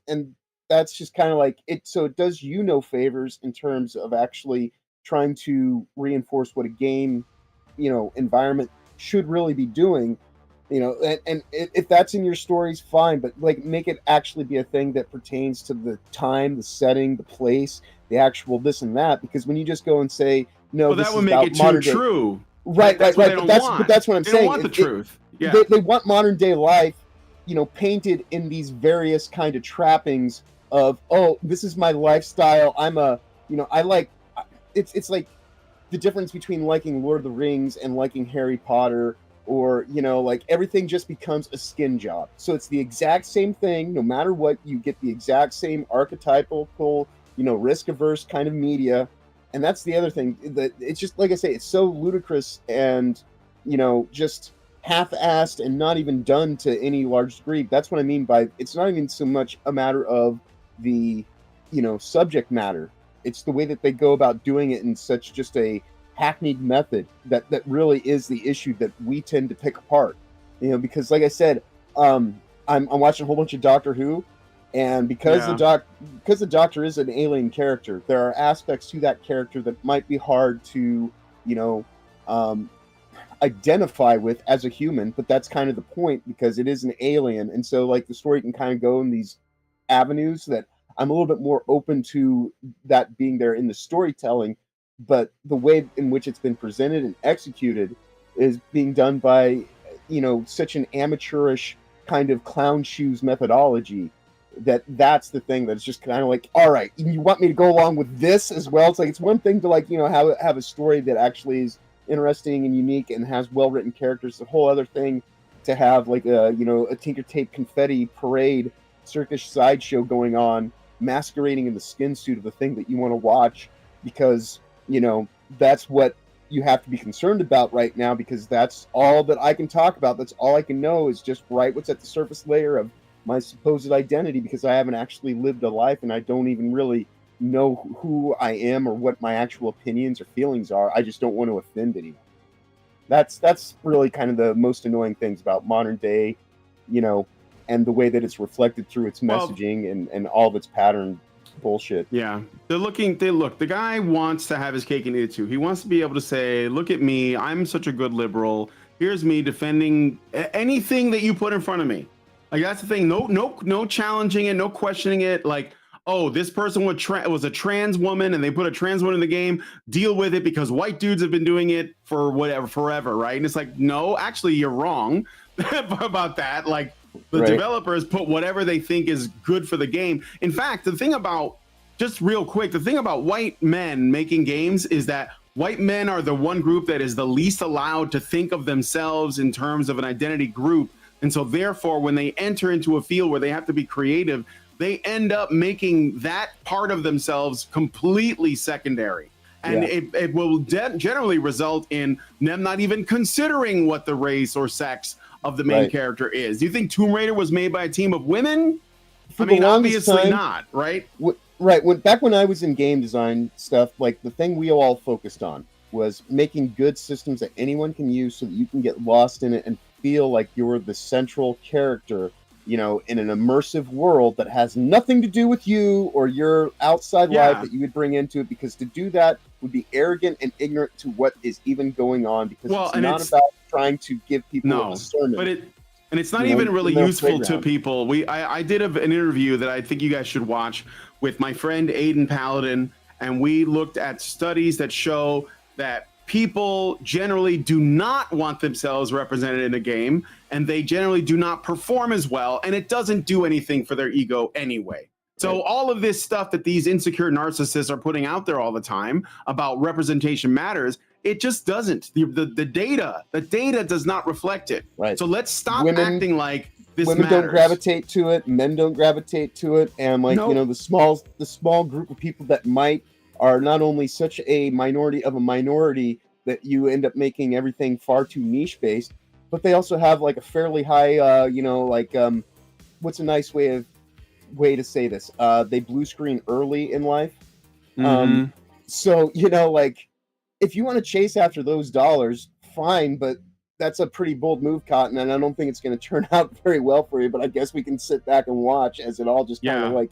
that's just kind of like it. So it does you no favors in terms of actually trying to reinforce what a game, you know, environment should really be doing, you know, and if that's in your stories, fine, but like make it actually be a thing that pertains to the time, the setting, the place, the actual this and that. Because when you just go and say, no, well, this that would is make about it too modern true. Right. But that's what I'm saying. They don't want the truth. Yeah. They want modern day life, you know, painted in these various kind of trappings of, oh, this is my lifestyle. I'm a, you know, I like, it's like the difference between liking Lord of the Rings and liking Harry Potter, or, you know, like everything just becomes a skin job. So it's the exact same thing. No matter what, you get the exact same archetypal, you know, risk averse kind of media. And that's the other thing, that it's just, like I say, it's so ludicrous and, you know, just half-assed and not even done to any large degree. That's what I mean by, it's not even so much a matter of the, you know, subject matter. It's the way that they go about doing it in such just a hackneyed method that really is the issue that we tend to pick apart. You know, because like I said, I'm watching a whole bunch of Doctor Who, and because the Doctor is an alien character, there are aspects to that character that might be hard to, you know, identify with as a human, but that's kind of the point, because it is an alien. And so like the story can kind of go in these avenues that I'm a little bit more open to that being there in the storytelling, but the way in which it's been presented and executed is being done by, you know, such an amateurish kind of clown shoes methodology that's the thing that's just kind of like, all right, you want me to go along with this as well? It's like, it's one thing to, like, you know, have a story that actually is interesting and unique and has well-written characters. A whole other thing to have like a, you know, a Tinker Tape confetti parade circus sideshow going on, masquerading in the skin suit of the thing that you want to watch, because, you know, that's what you have to be concerned about right now, because that's all that I can talk about. That's all I can know is just what's at the surface layer of my supposed identity, because I haven't actually lived a life and I don't even really know who I am or what my actual opinions or feelings are. I just don't want to offend anyone. That's really kind of the most annoying things about modern day, you know, and the way that it's reflected through its messaging and all of its pattern bullshit. Yeah. The guy wants to have his cake and eat it too. He wants to be able to say, look at me, I'm such a good liberal. Here's me defending anything that you put in front of me. Like that's the thing. No challenging it, no questioning it. Like, oh, this person was a trans woman and they put a trans woman in the game. Deal with it because white dudes have been doing it for whatever forever, right? And it's like, no, actually, you're wrong about that. Like the developers put whatever they think is good for the game. In fact, the thing about just real quick, the thing about white men making games is that white men are the one group that is the least allowed to think of themselves in terms of an identity group. And so therefore, when they enter into a field where they have to be creative, they end up making that part of themselves completely secondary. And it will generally result in them not even considering what the race or sex of the main character is. Do you think Tomb Raider was made by a team of women? I mean, obviously not, right? Back when I was in game design stuff, like the thing we all focused on was making good systems that anyone can use so that you can get lost in it and feel like you're the central character, you know, in an immersive world that has nothing to do with you or your outside life that you would bring into it, because to do that would be arrogant and ignorant to what is even going on, because it's not about trying to give people a discernment. And it's not even really useful to people. I did an interview that I think you guys should watch with my friend Aiden Paladin, and we looked at studies that show that people generally do not want themselves represented in a game, and they generally do not perform as well, and it doesn't do anything for their ego anyway. So all of this stuff that these insecure narcissists are putting out there all the time about representation matters, it just doesn't. The data does not reflect it. Right. So let's stop acting like this women matters. Don't gravitate to it, men don't gravitate to it, and like you know, the small group of people that might are not only such a minority of a minority that you end up making everything far too niche based, but they also have like a fairly high you know, like what's a nice way to say this, they blue screen early in life. So you know, like if you want to chase after those dollars, fine, but that's a pretty bold move, Cotton, and I don't think it's going to turn out very well for you, but I guess we can sit back and watch as it all just kind of like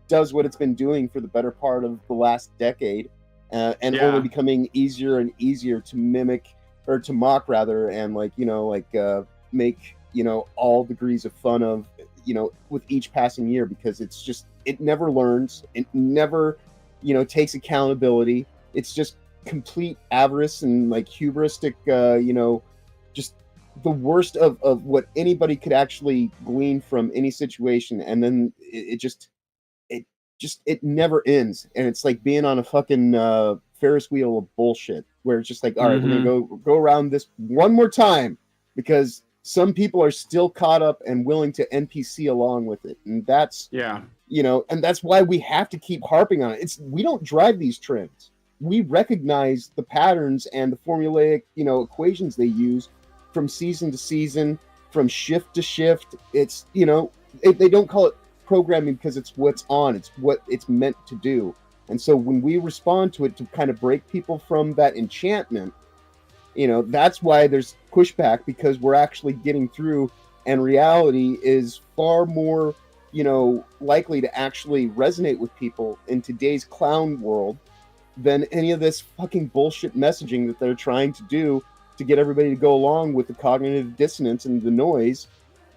does what it's been doing for the better part of the last decade, and only becoming easier and easier to mimic, or to mock rather, and like, you know, like make, you know, all degrees of fun of, you know, with each passing year, because it's just, it never learns, it never, you know, takes accountability. It's just complete avarice and like hubristic, you know, just the worst of what anybody could actually glean from any situation. And then it never ends, and it's like being on a fucking Ferris wheel of bullshit, where it's just like, all right, we're gonna go around this one more time, because some people are still caught up and willing to NPC along with it, and that's you know, and that's why we have to keep harping on it. We don't drive these trends. We recognize the patterns and the formulaic, you know, equations they use from season to season, from shift to shift. It's, you know, they don't call it programming because it's what's on, it's what it's meant to do. And so when we respond to it to kind of break people from that enchantment, you know, that's why there's pushback, because we're actually getting through, and reality is far more, you know, likely to actually resonate with people in today's clown world than any of this fucking bullshit messaging that they're trying to do to get everybody to go along with the cognitive dissonance and the noise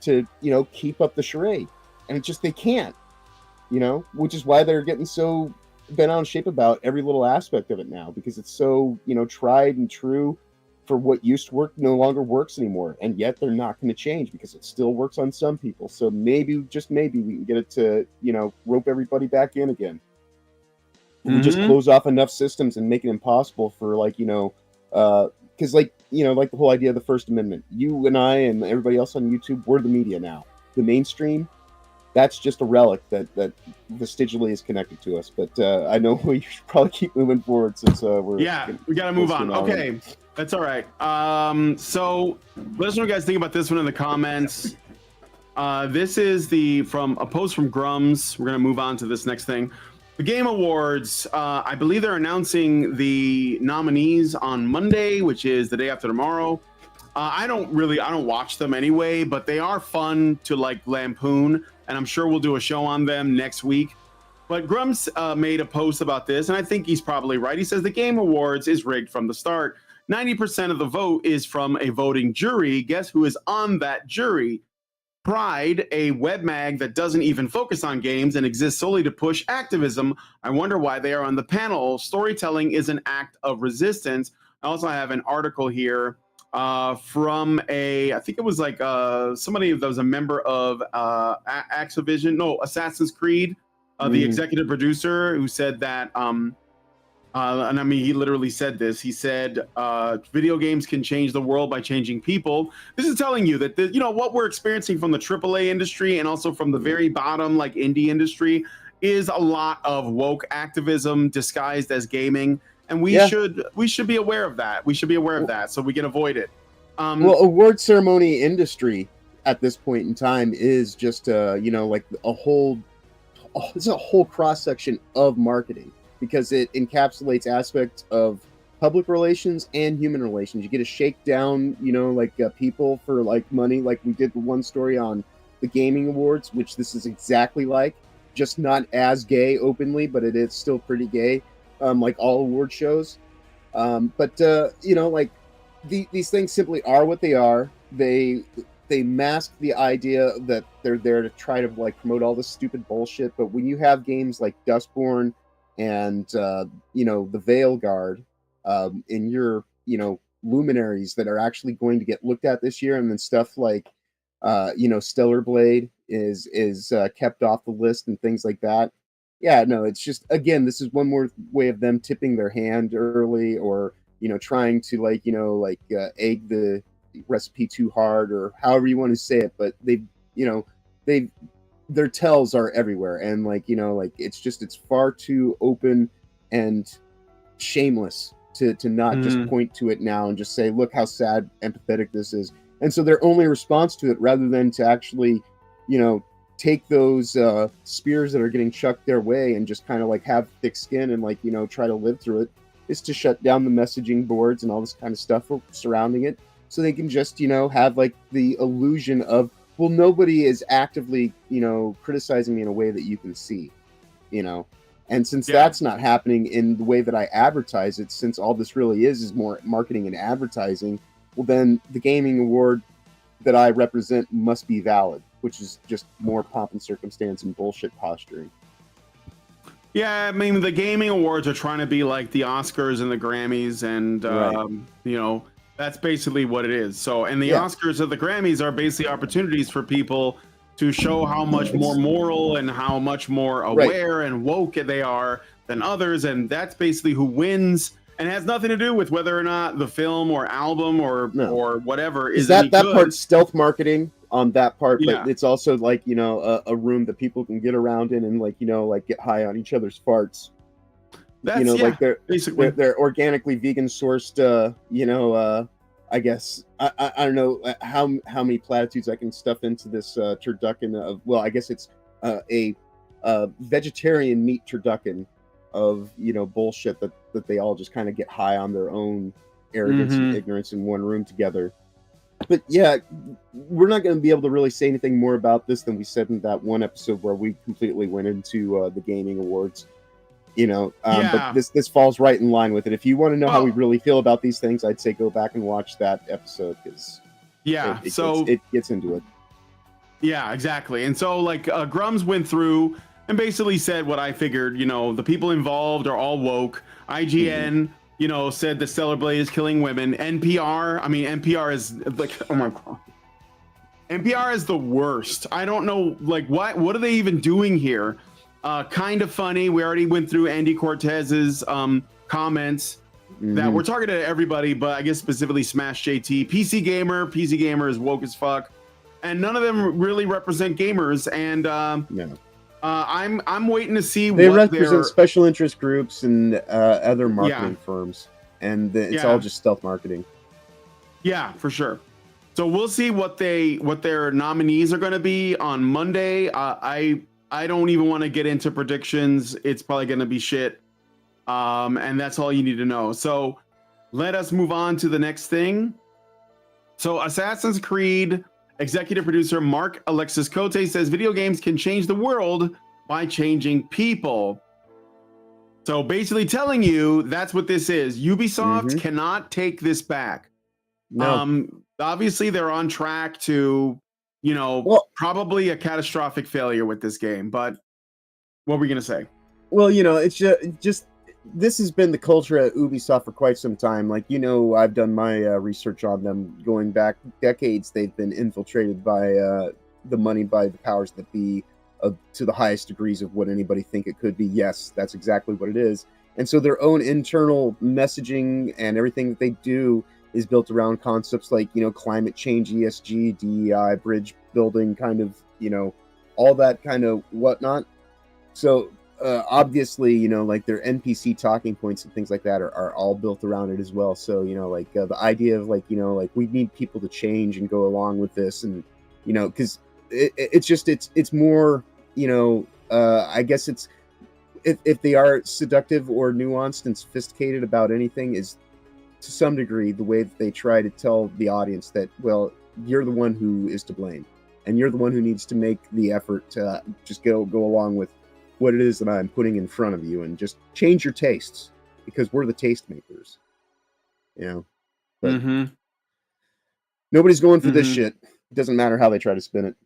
to, you know, keep up the charade. And it's just, they can't, you know, which is why they're getting so bent out of shape about every little aspect of it now, because it's so, you know, tried and true for what used to work no longer works anymore. And yet they're not going to change because it still works on some people. So maybe, just maybe, we can get it to, you know, rope everybody back in again. We just close off enough systems and make it impossible for, like, you know, because, like, you know, like the whole idea of the First Amendment, you and I and everybody else on YouTube, we're the media now. The mainstream, that's just a relic that vestigially is connected to us. But I know we should probably keep moving forward, since we got to move on. Okay, that's all right. So let us know what you guys think about this one in the comments. This is from a post from Grummz. We're gonna move on to this next thing. The Game Awards, I believe they're announcing the nominees on Monday, which is the day after tomorrow. I don't watch them anyway, but they are fun to like lampoon, and I'm sure we'll do a show on them next week. But Grummz made a post about this, and I think he's probably right. He says the Game Awards is rigged from the start. 90% of the vote is from a voting jury. Guess who is on that jury? Pride, a web mag that doesn't even focus on games and exists solely to push activism. I wonder why they are on the panel. Storytelling is an act of resistance. I also have an article here from I think it was like somebody that was a member of Assassin's Creed, the executive producer, who said that, and I mean, he literally said this. He said, video games can change the world by changing people. This is telling you that, what we're experiencing from the AAA industry and also from the very bottom, like indie industry, is a lot of woke activism disguised as gaming. And we should be aware of that. We should be aware of that so we can avoid it. Well, award ceremony industry at this point in time is just, like it's a whole cross section of marketing, because it encapsulates aspects of public relations and human relations. You get to shake down, people for like money, like we did the one story on the gaming awards, which this is exactly like, just not as gay openly, but it is still pretty gay. Like all award shows. These things simply are what they are. They mask the idea that they're there to try to like promote all this stupid bullshit. But when you have games like Dustborn and the Veil Guard in your luminaries that are actually going to get looked at this year, and then stuff like Stellar Blade is kept off the list and things like that. Yeah, no, it's just, again, this is one more way of them tipping their hand early, or, trying to egg the recipe too hard, or however you want to say it. But their tells are everywhere. And it's far too open and shameless to not just point to it now and just say, look how sad and pathetic this is. And so their only response to it, rather than to actually, take those spears that are getting chucked their way and just kind of have thick skin and try to live through it, is to shut down the messaging boards and all this kind of stuff surrounding it, so they can just have the illusion of, well, nobody is actively criticizing me in a way that you can see, and since that's not happening in the way that I advertise it, since all this really is more marketing and advertising, well, then the gaming award that I represent must be valid, which is just more pomp and circumstance and bullshit posturing. Yeah, I mean, the gaming awards are trying to be like the Oscars and the Grammys, and that's basically what it is. So, and the Oscars or the Grammys are basically opportunities for people to show how much more moral and how much more aware and woke they are than others, and that's basically who wins. And it has nothing to do with whether or not the film or album or whatever is that good. part's stealth marketing on that part, but it's also a room that people can get around in and get high on each other's farts. That's they're organically vegan sourced. I guess I don't know how many platitudes I can stuff into this turducken of. Well, I guess it's a vegetarian meat turducken of bullshit that they all just kind of get high on their own arrogance and ignorance in one room together. But yeah, we're not going to be able to really say anything more about this than we said in that one episode where we completely went into the gaming awards. But this falls right in line with it. If you want to know how we really feel about these things, I'd say go back and watch that episode, because it gets into it. Yeah, exactly. And so Grummz went through and basically said what I figured. The people involved are all woke. IGN, said the Stellar Blade is killing women. NPR is oh my god. NPR is the worst. I don't know, what are they even doing here? Kind of funny. We already went through Andy Cortez's comments that we're targeted at everybody, but I guess specifically Smash JT. PC Gamer is woke as fuck. And none of them really represent gamers. And I'm waiting to see they represent special interest groups and other marketing firms, and it's all just stealth marketing. Yeah, for sure. So we'll see what their nominees are going to be on Monday. I don't even want to get into predictions. It's probably going to be shit, and that's all you need to know. So let us move on to the next thing. So Assassin's Creed executive producer Mark Alexis Cote says video games can change the world by changing people. So basically telling you that's what this is. Ubisoft cannot take this back. No. Obviously they're on track to, probably a catastrophic failure with this game. But what were we gonna say? Well, it's just this has been the culture at Ubisoft for quite some time. Like, I've done my research on them going back decades. They've been infiltrated by the money, by the powers that be, to the highest degrees of what anybody think it could be. Yes, that's exactly what it is. And so their own internal messaging and everything that they do is built around concepts like, climate change, ESG, DEI, bridge building, kind of, all that kind of whatnot. So obviously, like their NPC talking points and things like that are all built around it as well. So, the idea of we need people to change and go along with this. And, because it's more, I guess it's, if they are seductive or nuanced and sophisticated about anything, is to some degree the way that they try to tell the audience that, well, you're the one who is to blame, and you're the one who needs to make the effort to just go along with what it is that I'm putting in front of you, and just change your tastes, because we're the taste makers. But nobody's going for this shit. It doesn't matter how they try to spin it.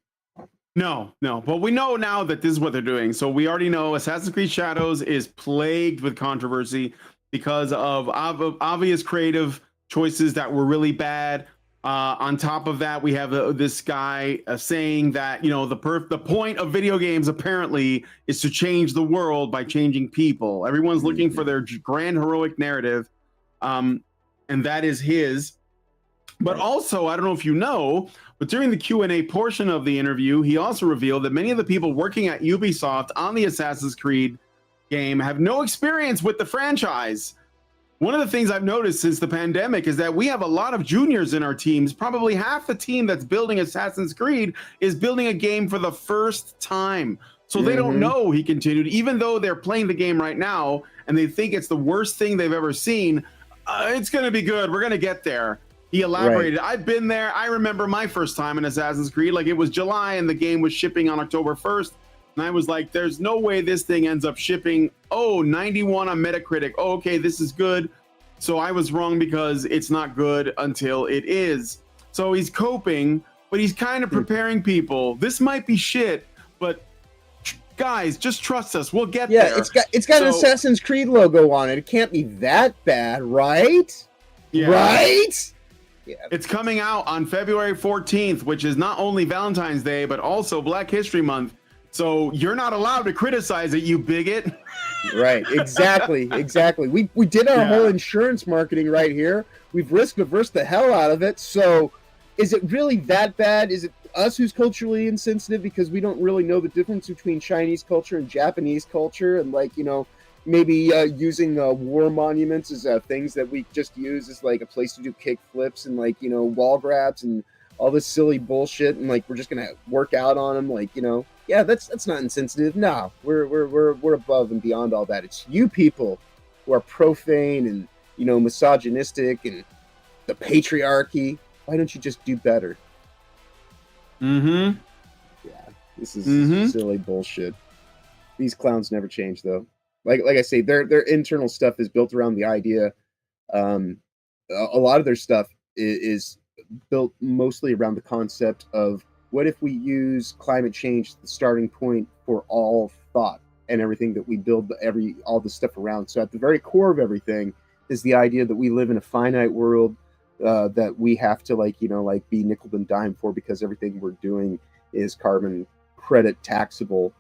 No, but we know now that this is what they're doing. So we already know Assassin's Creed Shadows is plagued with controversy because of obvious creative choices that were really bad. On top of that, we have this guy saying that, the point of video games apparently is to change the world by changing people. Everyone's looking for their grand heroic narrative, and that is his. But also, I don't know if you know, but during the Q&A portion of the interview, he also revealed that many of the people working at Ubisoft on the Assassin's Creed game have no experience with the franchise. One of the things I've noticed since the pandemic is that we have a lot of juniors in our teams. Probably half the team that's building Assassin's Creed is building a game for the first time. So they don't know, he continued, even though they're playing the game right now and they think it's the worst thing they've ever seen, it's going to be good. We're going to get there. He elaborated. Right. I've been there. I remember my first time in Assassin's Creed. Like, it was July and the game was shipping on October 1st. And I was like, there's no way this thing ends up shipping. 91 on Metacritic. Oh, okay, this is good. So I was wrong because it's not good until it is. So he's coping, but he's kind of preparing people. This might be shit, but guys, just trust us. We'll get there. Yeah, it's got an Assassin's Creed logo on it. It can't be that bad, right? Yeah. Right? Yeah. It's coming out on February 14th, which is not only Valentine's Day, but also Black History Month. So you're not allowed to criticize it, you bigot. Right, exactly. We did our whole insurance marketing right here. We've risk-averse the hell out of it. So is it really that bad? Is it us who's culturally insensitive because we don't really know the difference between Chinese culture and Japanese culture, and maybe using war monuments as things that we just use as like a place to do kick flips and wall grabs and all this silly bullshit, and we're just gonna work out on them, yeah, that's not insensitive. No, we're above and beyond all that. It's you people who are profane and misogynistic and the patriarchy. Why don't you just do better? Yeah, this is silly bullshit. These clowns never change, though. Like I say, their internal stuff is built around the idea. A lot of their stuff is built mostly around the concept of, what if we use climate change as the starting point for all thought and everything that we build all the stuff around? So at the very core of everything is the idea that we live in a finite world that we have to be nickel and dime for, because everything we're doing is carbon credit taxable,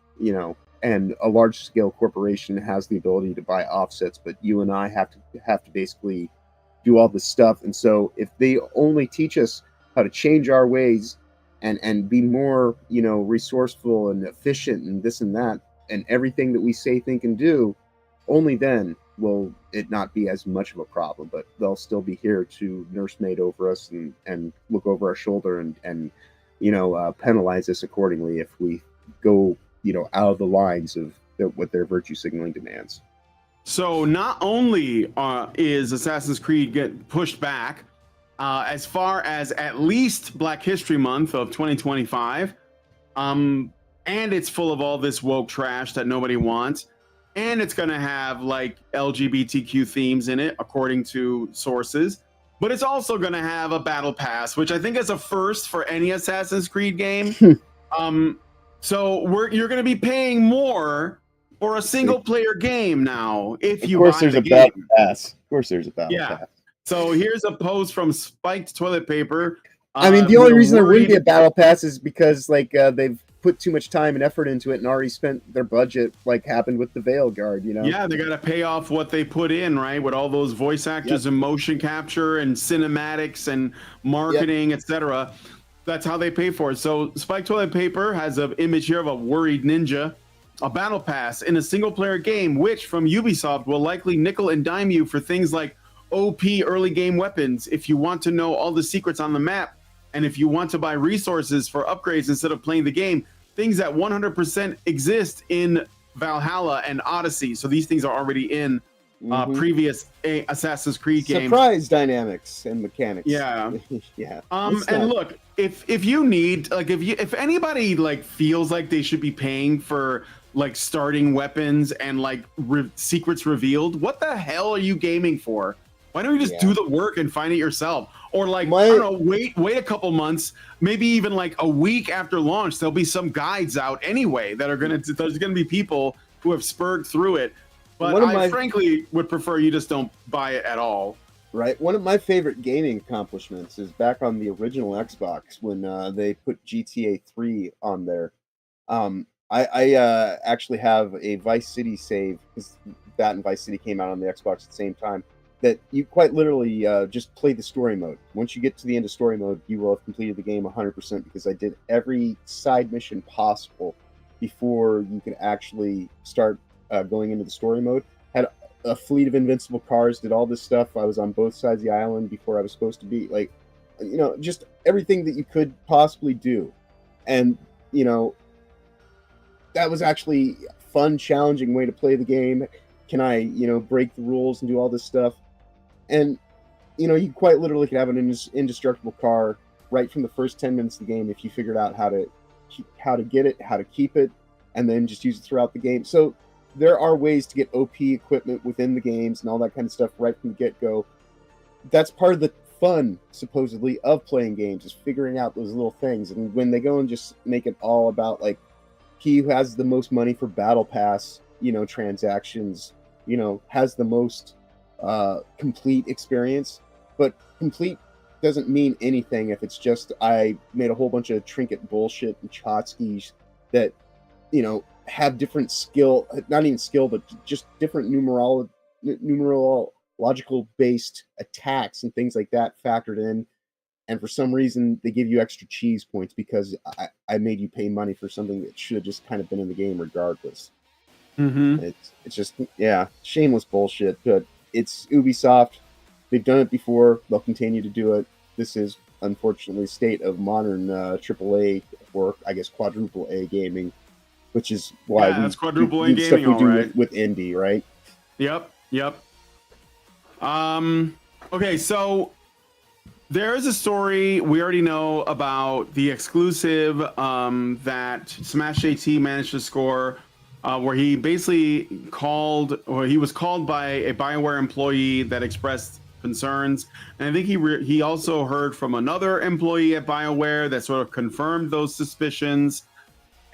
and a large scale corporation has the ability to buy offsets, but you and I have to basically do all this stuff. And so if they only teach us how to change our ways and be more, resourceful and efficient and this and that, and everything that we say, think, and do, only then will it not be as much of a problem. But they'll still be here to nursemaid over us and look over our shoulder and penalize us accordingly if we go, out of the lines of what their virtue signaling demands. So not only is Assassin's Creed get pushed back, as far as at least Black History Month of 2025, and it's full of all this woke trash that nobody wants, and it's going to have LGBTQ themes in it, according to sources. but it's also going to have a battle pass, which I think is a first for any Assassin's Creed game. So you're going to be paying more for a single player game now if you buy the game. Battle pass. Of course, there's a battle pass. So here's a post from Spiked Toilet Paper. I mean, the only reason there wouldn't be a battle pass is because they've put too much time and effort into it and already spent their budget, like happened with the Veil Guard, you know? Yeah, they got to pay off what they put in, right? With all those voice actors and motion capture and cinematics and marketing, etc. That's how they pay for it. So Spike Toilet Paper has an image here of a worried ninja. A battle pass in a single player game, which from Ubisoft will likely nickel and dime you for things like OP early game weapons if you want to know all the secrets on the map, and if you want to buy resources for upgrades instead of playing the game, things that 100% exist in Valhalla and Odyssey. So these things are already in previous Assassin's Creed games. Surprise dynamics and mechanics. Yeah. Yeah. And look, if you need, like, if anybody like feels like they should be paying for like starting weapons and like secrets revealed, what the hell are you gaming for? Why don't you just do the work and find it yourself? Or like, I don't know, wait a couple months, maybe even like a week after launch, there'll be some guides out anyway that are there's gonna be people who have spurred through it. But I frankly would prefer you just don't buy it at all. Right. One of my favorite gaming accomplishments is back on the original Xbox when they put GTA 3 on there. I actually have a Vice City save, because that and Vice City came out on the Xbox at the same time, that you quite literally just play the story mode. Once you get to the end of story mode, you will have completed the game 100%, because I did every side mission possible before you could actually start going into the story mode. Had a fleet of invincible cars, did all this stuff. I was on both sides of the island before I was supposed to be. Like, you know, just everything that you could possibly do. And, you know, that was actually a fun, challenging way to play the game. Can I, you know, break the rules and do all this stuff? And, you know, you quite literally could have an indestructible car right from the first 10 minutes of the game if you figured out how to get it, how to keep it, and then just use it throughout the game. So there are ways to get OP equipment within the games and all that kind of stuff right from the get-go. That's part of the fun, supposedly, of playing games, is figuring out those little things. And when they go and just make it all about, like, he who has the most money for Battle Pass, you know, transactions, you know, has the most complete experience. But complete doesn't mean anything if it's just, I made a whole bunch of trinket bullshit and tchotchkes that, you know, have different skill, not even skill, but just different numerological based attacks and things like that factored in. And for some reason, they give you extra cheese points because I made you pay money for something that should have just kind of been in the game regardless. It's just, shameless bullshit. But it's Ubisoft. They've done it before. They'll continue to do it. This is, unfortunately, state of modern AAA, or I guess quadruple A gaming, which is why that's quadruple A gaming, all right. With indie, right? Yep. Okay, so there is a story we already know about the exclusive that Smash JT managed to score, where he basically he was called by a BioWare employee that expressed concerns, and I think he also heard from another employee at BioWare that sort of confirmed those suspicions.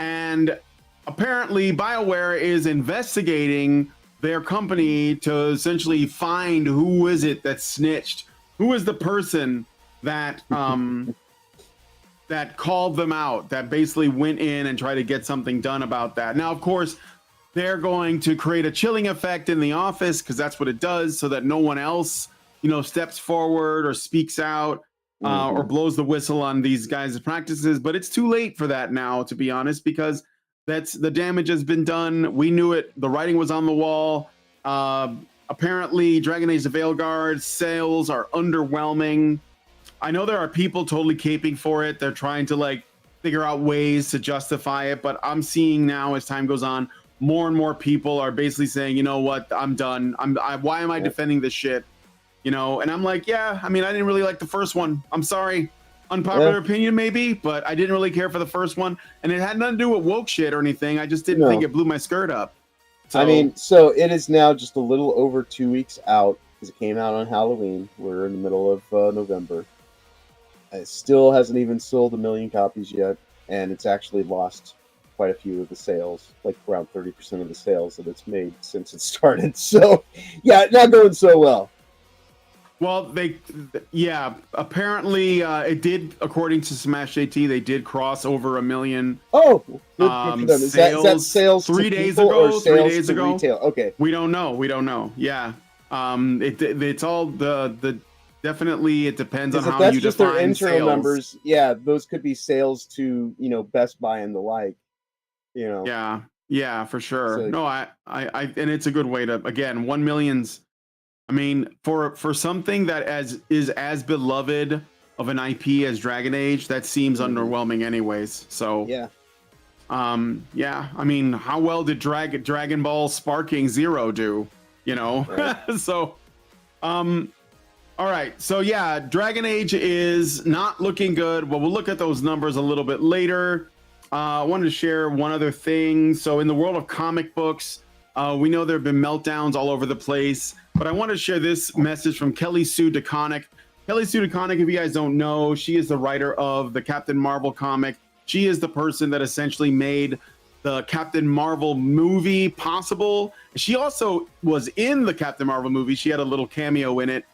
And apparently BioWare is investigating their company to essentially find who is it that snitched, who is the person that that called them out, that basically went in and tried to get something done about that. Now, of course, they're going to create a chilling effect in the office, because that's what it does, so that no one else, you know, steps forward or speaks out or blows the whistle on these guys' practices. But it's too late for that now, to be honest, because the damage has been done. We knew it. The writing was on the wall. Apparently, Dragon Age: The Veilguard sales are underwhelming. I know there are people totally caping for it. They're trying to like figure out ways to justify it. But I'm seeing now, as time goes on, more and more people are basically saying, you know what, I'm done. Why am I defending this shit? You know, and I'm like, yeah, I mean, I didn't really like the first one. I'm sorry. Unpopular opinion, maybe, but I didn't really care for the first one. And it had nothing to do with woke shit or anything. I just didn't think it blew my skirt up. So, I mean, so it is now just a little over 2 weeks out because it came out on Halloween. We're in the middle of November. It still hasn't even sold 1 million copies yet, and it's actually lost quite a few of the sales, like around 30% of the sales that it's made since it started. So, yeah, not going so well. Well, apparently it did, according to Smash JT, they did cross over 1 million. Oh, good for them. Is that sales 3 to days people ago? or 3 sales days to ago? Retail? Okay. We don't know. Yeah. It's all the definitely it depends on If how that's you just define their internal sales. numbers, yeah, those could be sales to, Best Buy and the like. Yeah, for sure. So- No, I and it's a good way to, again, 1 million's. I mean, for something that is as beloved of an IP as Dragon Age, that seems underwhelming, anyways. So yeah. Yeah. I mean, how well did Dragon Ball Sparking Zero do? Right. So, all right. So yeah, Dragon Age is not looking good. Well, we'll look at those numbers a little bit later. I wanted to share one other thing. So in the world of comic books, we know there have been meltdowns all over the place, but I want to share this message from Kelly Sue DeConnick. Kelly Sue DeConnick, if you guys don't know, she is the writer of the Captain Marvel comic. She is the person that essentially made the Captain Marvel movie possible. She also was in the Captain Marvel movie. She had a little cameo in it,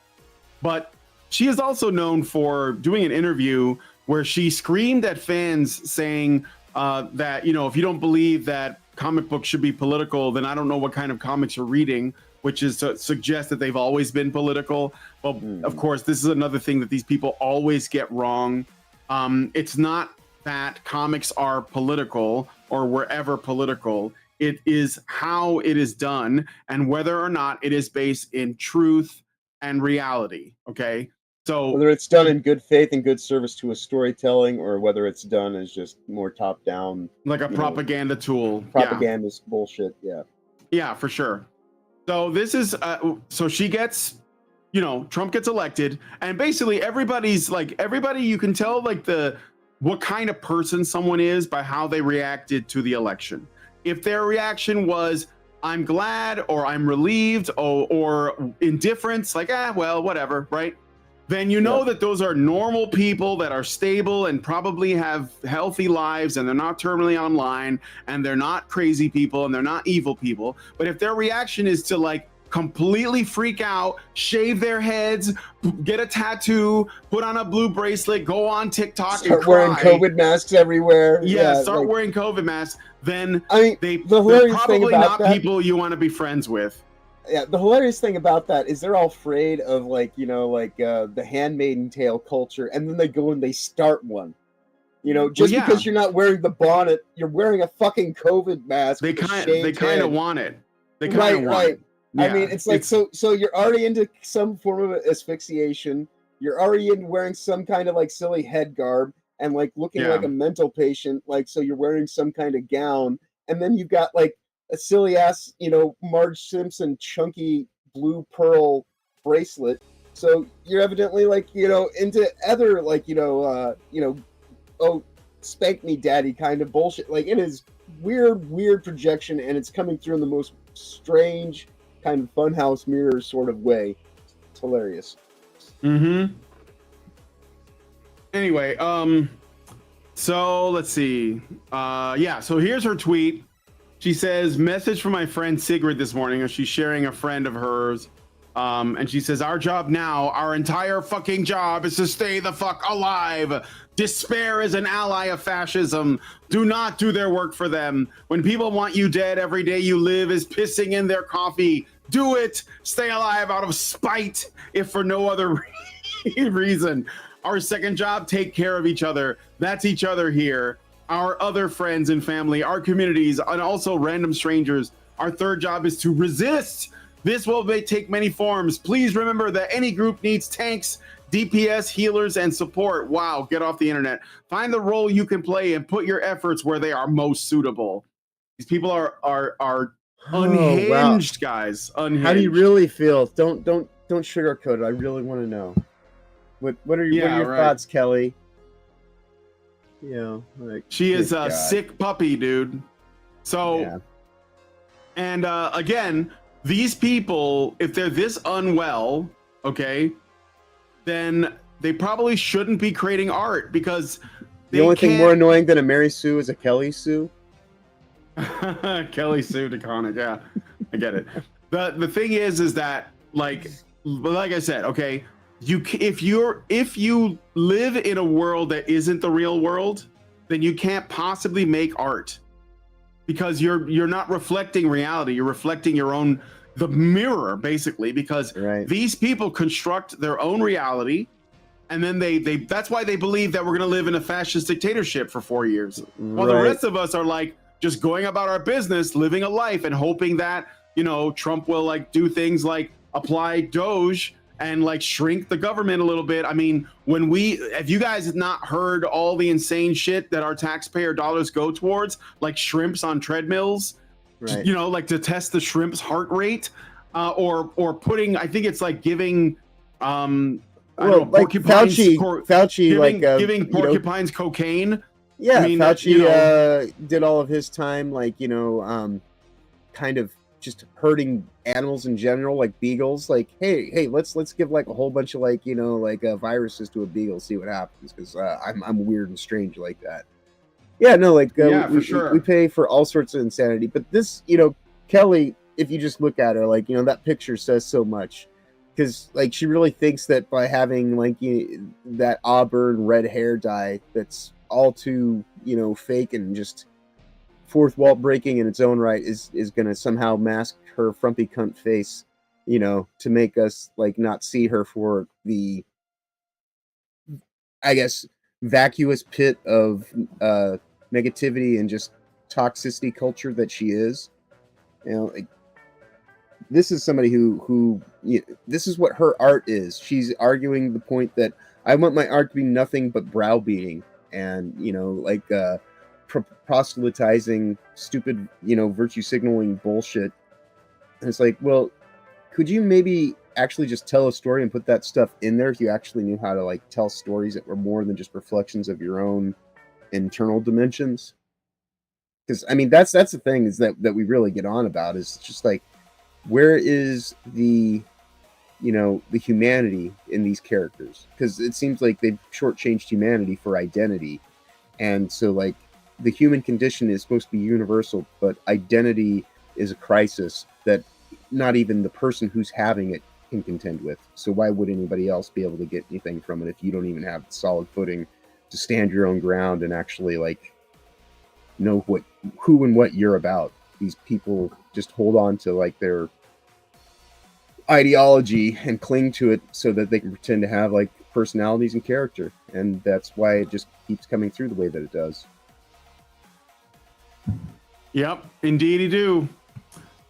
but she is also known for doing an interview where she screamed at fans saying that, if you don't believe that comic books should be political, then I don't know what kind of comics you're reading, which is to suggest that they've always been political. Well, of course, this is another thing that these people always get wrong. It's not that comics are political or wherever political. It is how it is done and whether or not it is based in truth and reality. Okay. So whether it's done in good faith and good service to a storytelling, or whether it's done as just more top down, like a propaganda tool. Propagandist bullshit. Yeah. Yeah, for sure. So this is so she gets, Trump gets elected, and basically everybody you can tell what kind of person someone is by how they reacted to the election. If their reaction was I'm glad or I'm relieved or indifference, well, whatever, right? Then that those are normal people that are stable and probably have healthy lives, and they're not terminally online, and they're not crazy people, and they're not evil people. But if their reaction is to completely freak out, shave their heads, get a tattoo, put on a blue bracelet, go on TikTok, start wearing COVID masks everywhere. Start wearing COVID masks. Then they're hilarious probably thing about not people you want to be friends with. Yeah, the hilarious thing about that is they're all afraid of the Handmaiden Tale culture, and then they go and they start one. Because you're not wearing the bonnet, you're wearing a fucking COVID mask. They kind of want it. They kind of want it. Yeah, I mean, it's so you're already into some form of asphyxiation. You're already into wearing some kind of silly head garb and looking like a mental patient. So you're wearing some kind of gown, and then you've got a silly ass, Marge Simpson chunky blue pearl bracelet. So you're evidently into other oh, spank me daddy kind of bullshit. It is weird projection, and it's coming through in the most strange kind of funhouse mirror sort of way. It's hilarious. Anyway, so let's see. So here's her tweet. She says, message from my friend Sigrid this morning. She's sharing a friend of hers. And she says, our job now, our entire fucking job is to stay the fuck alive. Despair is an ally of fascism. Do not do their work for them. When people want you dead, every day you live is pissing in their coffee. Do it. Stay alive out of spite, if for no other reason. Our second job, take care of each other. That's each other here. Our other friends and family, our communities, and also random strangers. Our third job is to resist. This will take many forms. Please remember that any group needs tanks, DPS, healers, and support. Wow, get off the internet. Find the role you can play and put your efforts where they are most suitable. These people are unhinged, guys. Unhinged. How do you really feel? Don't sugarcoat it. I really want to know. What are your thoughts, Kelly? She is a sick puppy, dude. So, and again, these people, if they're this unwell, okay, then they probably shouldn't be creating art because The only thing more annoying than a Mary Sue is a Kelly Sue. Kelly Sue DeConnick, yeah, I get it. The thing is that like I said, okay, if you live in a world that isn't the real world, then you can't possibly make art because you're not reflecting reality. You're reflecting the mirror basically, because these people construct their own reality. And then they that's why they believe that we're going to live in a fascist dictatorship for 4 years. While the rest of us are like just going about our business, living a life and hoping that, you know, Trump will like do things like apply Doge and like shrink the government a little bit. I mean, if you guys have not heard all the insane shit that our taxpayer dollars go towards, like shrimps on treadmills, you know, like to test the shrimp's heart rate, or putting, I think it's like giving, well, like Fauci, giving porcupines cocaine. Yeah, I mean, Fauci did all of his time, like, you know, kind of just hurting animals in general, like beagles. Like, hey, let's give like a whole bunch of like, you know, like viruses to a beagle, see what happens, because I'm weird and strange like that. Yeah, no, like we pay for all sorts of insanity, but this, you know, Kelly, if you just look at her, like, you know, that picture says so much. Because like she really thinks that by having like that auburn red hair dye that's all too, you know, fake and just fourth wall breaking in its own right is going to somehow mask her frumpy cunt face, you know, to make us like not see her for the, I guess, vacuous pit of negativity and just toxicity culture that she is. You know, like, this is somebody who this is what her art is. She's arguing the point that I want my art to be nothing but browbeating and, you know, like proselytizing stupid, you know, virtue signaling bullshit. And it's like, well, could you maybe actually just tell a story and put that stuff in there if you actually knew how to like tell stories that were more than just reflections of your own internal dimensions? Because I mean, that's the thing is that we really get on about is just like, where is the, you know, the humanity in these characters? Because it seems like they've shortchanged humanity for identity. And so like the human condition is supposed to be universal, but identity is a crisis that not even the person who's having it can contend with. So why would anybody else be able to get anything from it if you don't even have solid footing to stand your own ground and actually like know who and what you're about? These people just hold on to like their ideology and cling to it so that they can pretend to have like personalities and character, and that's why it just keeps coming through the way that it does. Yep, indeed you do.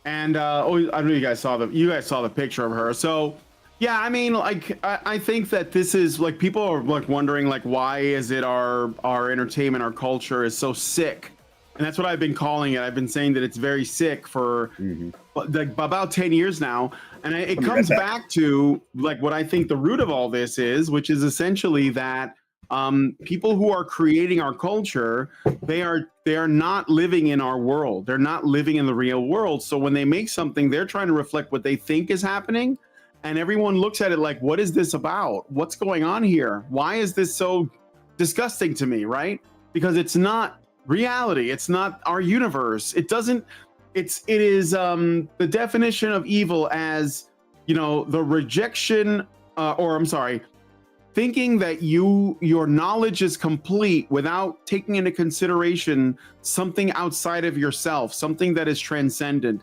And I know you guys saw the picture of her. So yeah, I mean, like I think that this is like people are like wondering like why is it our entertainment, our culture is so sick. And that's what I've been calling it. I've been saying that it's very sick for like about 10 years now. And it comes back to like what I think the root of all this is, which is essentially that people who are creating our culture, they are not living in our world. They're not living in the real world. So when they make something, they're trying to reflect what they think is happening. And everyone looks at it like, what is this about? What's going on here? Why is this so disgusting to me, right? Because it's not reality. It's not our universe. It is the definition of evil as, you know, the rejection thinking that your knowledge is complete without taking into consideration something outside of yourself, something that is transcendent.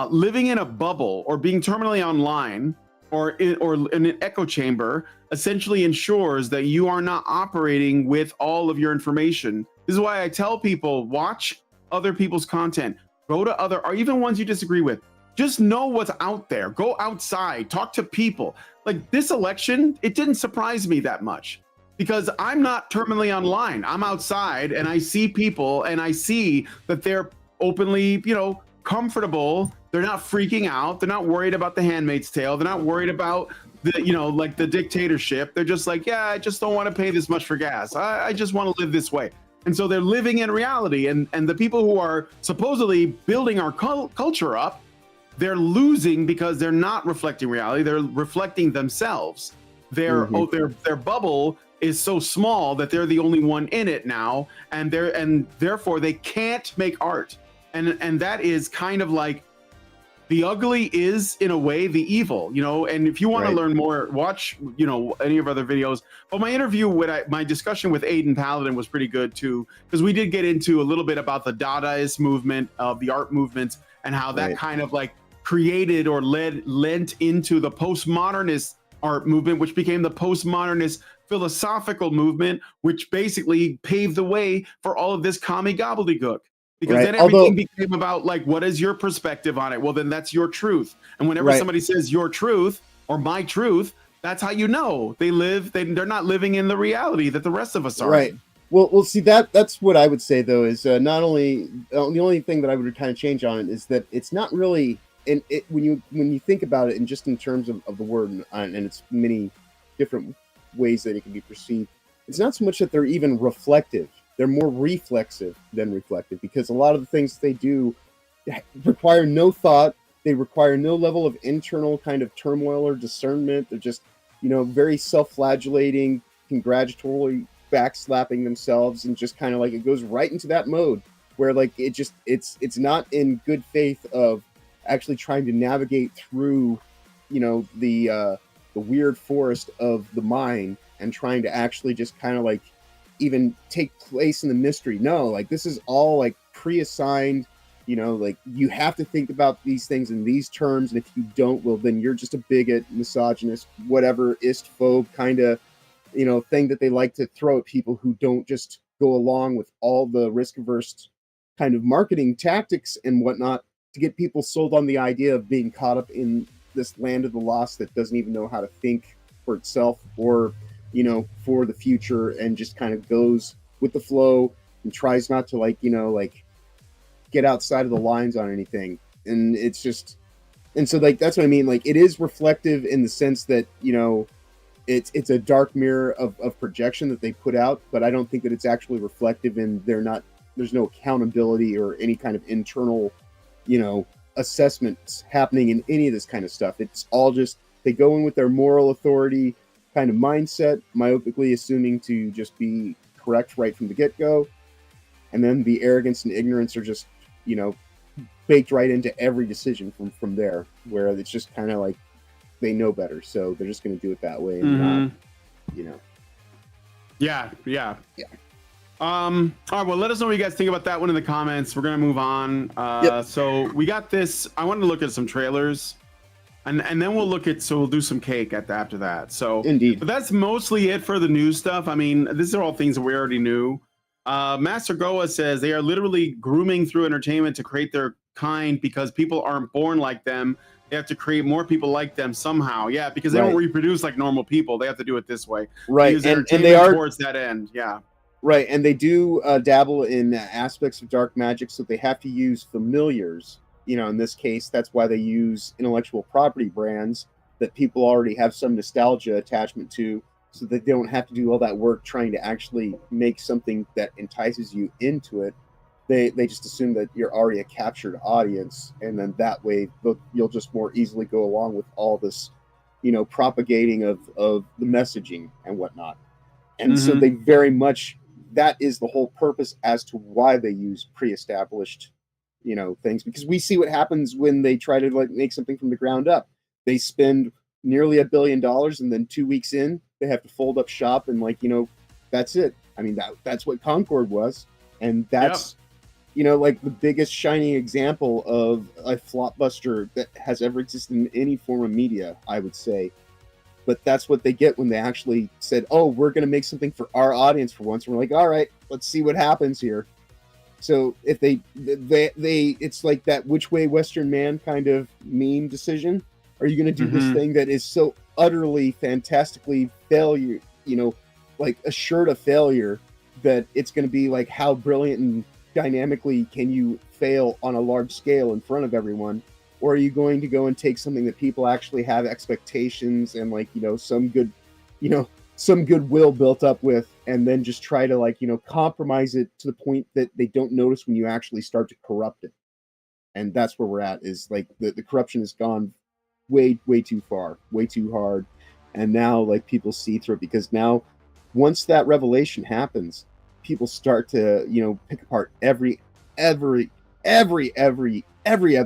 Living in a bubble or being terminally online or in an echo chamber essentially ensures that you are not operating with all of your information. This is why I tell people, watch other people's content, go to other, or even ones you disagree with. Just know what's out there. Go outside, talk to people. Like this election, it didn't surprise me that much because I'm not terminally online. I'm outside and I see people and I see that they're openly, you know, comfortable. They're not freaking out. They're not worried about the Handmaid's Tale. They're not worried about the, you know, like the dictatorship. They're just like, yeah, I just don't want to pay this much for gas. I just want to live this way. And so they're living in reality. And the people who are supposedly building our culture up, they're losing because they're not reflecting reality. They're reflecting themselves. Their bubble is so small that they're the only one in it now, and therefore they can't make art. And that is kind of like the ugly is in a way the evil, you know. And if you want to learn more, watch, you know, any of our other videos. But my interview my discussion with Aiden Paladin was pretty good too, because we did get into a little bit about the Dadaist movement of the art movement and how that kind of like created or lent into the postmodernist art movement, which became the postmodernist philosophical movement, which basically paved the way for all of this commie gobbledygook. Because then everything became about like, what is your perspective on it? Well, then that's your truth. And whenever somebody says your truth or my truth, that's how you know they're not living in the reality that the rest of us are. Right. Well, see, that's what I would say though, is not only the only thing that I would kind of change on it is that it's not really, and when you think about it, and just in terms of the word and its many different ways that it can be perceived, it's not so much that they're even reflective. They're more reflexive than reflective, because a lot of the things they do require no thought. They require no level of internal kind of turmoil or discernment. They're just, you know, very self-flagellating, congratulatory, backslapping themselves, and just kind of like it goes right into that mode where like it's not in good faith of actually trying to navigate through, you know, the weird forest of the mind and trying to actually just kind of like even take place in the mystery. No, like this is all like pre-assigned, you know, like you have to think about these things in these terms, and if you don't, well, then you're just a bigot, misogynist, whatever, istphobe kind of, you know, thing that they like to throw at people who don't just go along with all the risk-averse kind of marketing tactics and whatnot to get people sold on the idea of being caught up in this land of the lost that doesn't even know how to think for itself or, you know, for the future, and just kind of goes with the flow and tries not to like, you know, like get outside of the lines on anything. And it's just, and so like, that's what I mean. Like it is reflective in the sense that, you know, it's a dark mirror of projection that they put out, but I don't think that it's actually reflective, and there's no accountability or any kind of internal, you know, assessments happening in any of this kind of stuff. It's all just, they go in with their moral authority kind of mindset, myopically assuming to just be correct right from the get-go, and then the arrogance and ignorance are just, you know, baked right into every decision from there, where it's just kind of like they know better, so they're just going to do it that way, and not, you know. Yeah. All right, well, let us know what you guys think about that one in the comments. We're gonna move on. So we got this. I wanted to look at some trailers, and then we'll do some cake after that. So indeed, but that's mostly it for the news stuff. I mean, these are all things that we already knew. Master Goa says they are literally grooming through entertainment to create their kind, because people aren't born like them. They have to create more people like them somehow. Yeah, because they don't reproduce like normal people. They have to do it this way. Right, They use and entertainment they are towards that end. Yeah. Right, and they do dabble in aspects of dark magic, so they have to use familiars. You know, in this case, that's why they use intellectual property brands that people already have some nostalgia attachment to, so that they don't have to do all that work trying to actually make something that entices you into it. They just assume that you're already a captured audience, and then that way you'll just more easily go along with all this, you know, propagating of the messaging and whatnot. And so they very much, that is the whole purpose as to why they use pre-established, you know, things, because we see what happens when they try to like make something from the ground up. They spend nearly $1 billion, and then 2 weeks in, they have to fold up shop and like, you know, that's it. I mean, that's what Concord was. And that's, you know, like the biggest shining example of a flopbuster that has ever existed in any form of media, I would say. But that's what they get when they actually said, oh, we're going to make something for our audience for once. And we're like, all right, let's see what happens here. So if they it's like that which way Western man kind of meme decision. Are you going to do this thing that is so utterly, fantastically failure, you know, like assured a failure, that it's going to be like, how brilliant and dynamically can you fail on a large scale in front of everyone? Or are you going to go and take something that people actually have expectations and like, you know, some goodwill built up with, and then just try to like, you know, compromise it to the point that they don't notice when you actually start to corrupt it? and that's where we're at. Is like the corruption has gone way too far, way too hard, and now like people see through it, because now once that revelation happens, people start to pick apart every other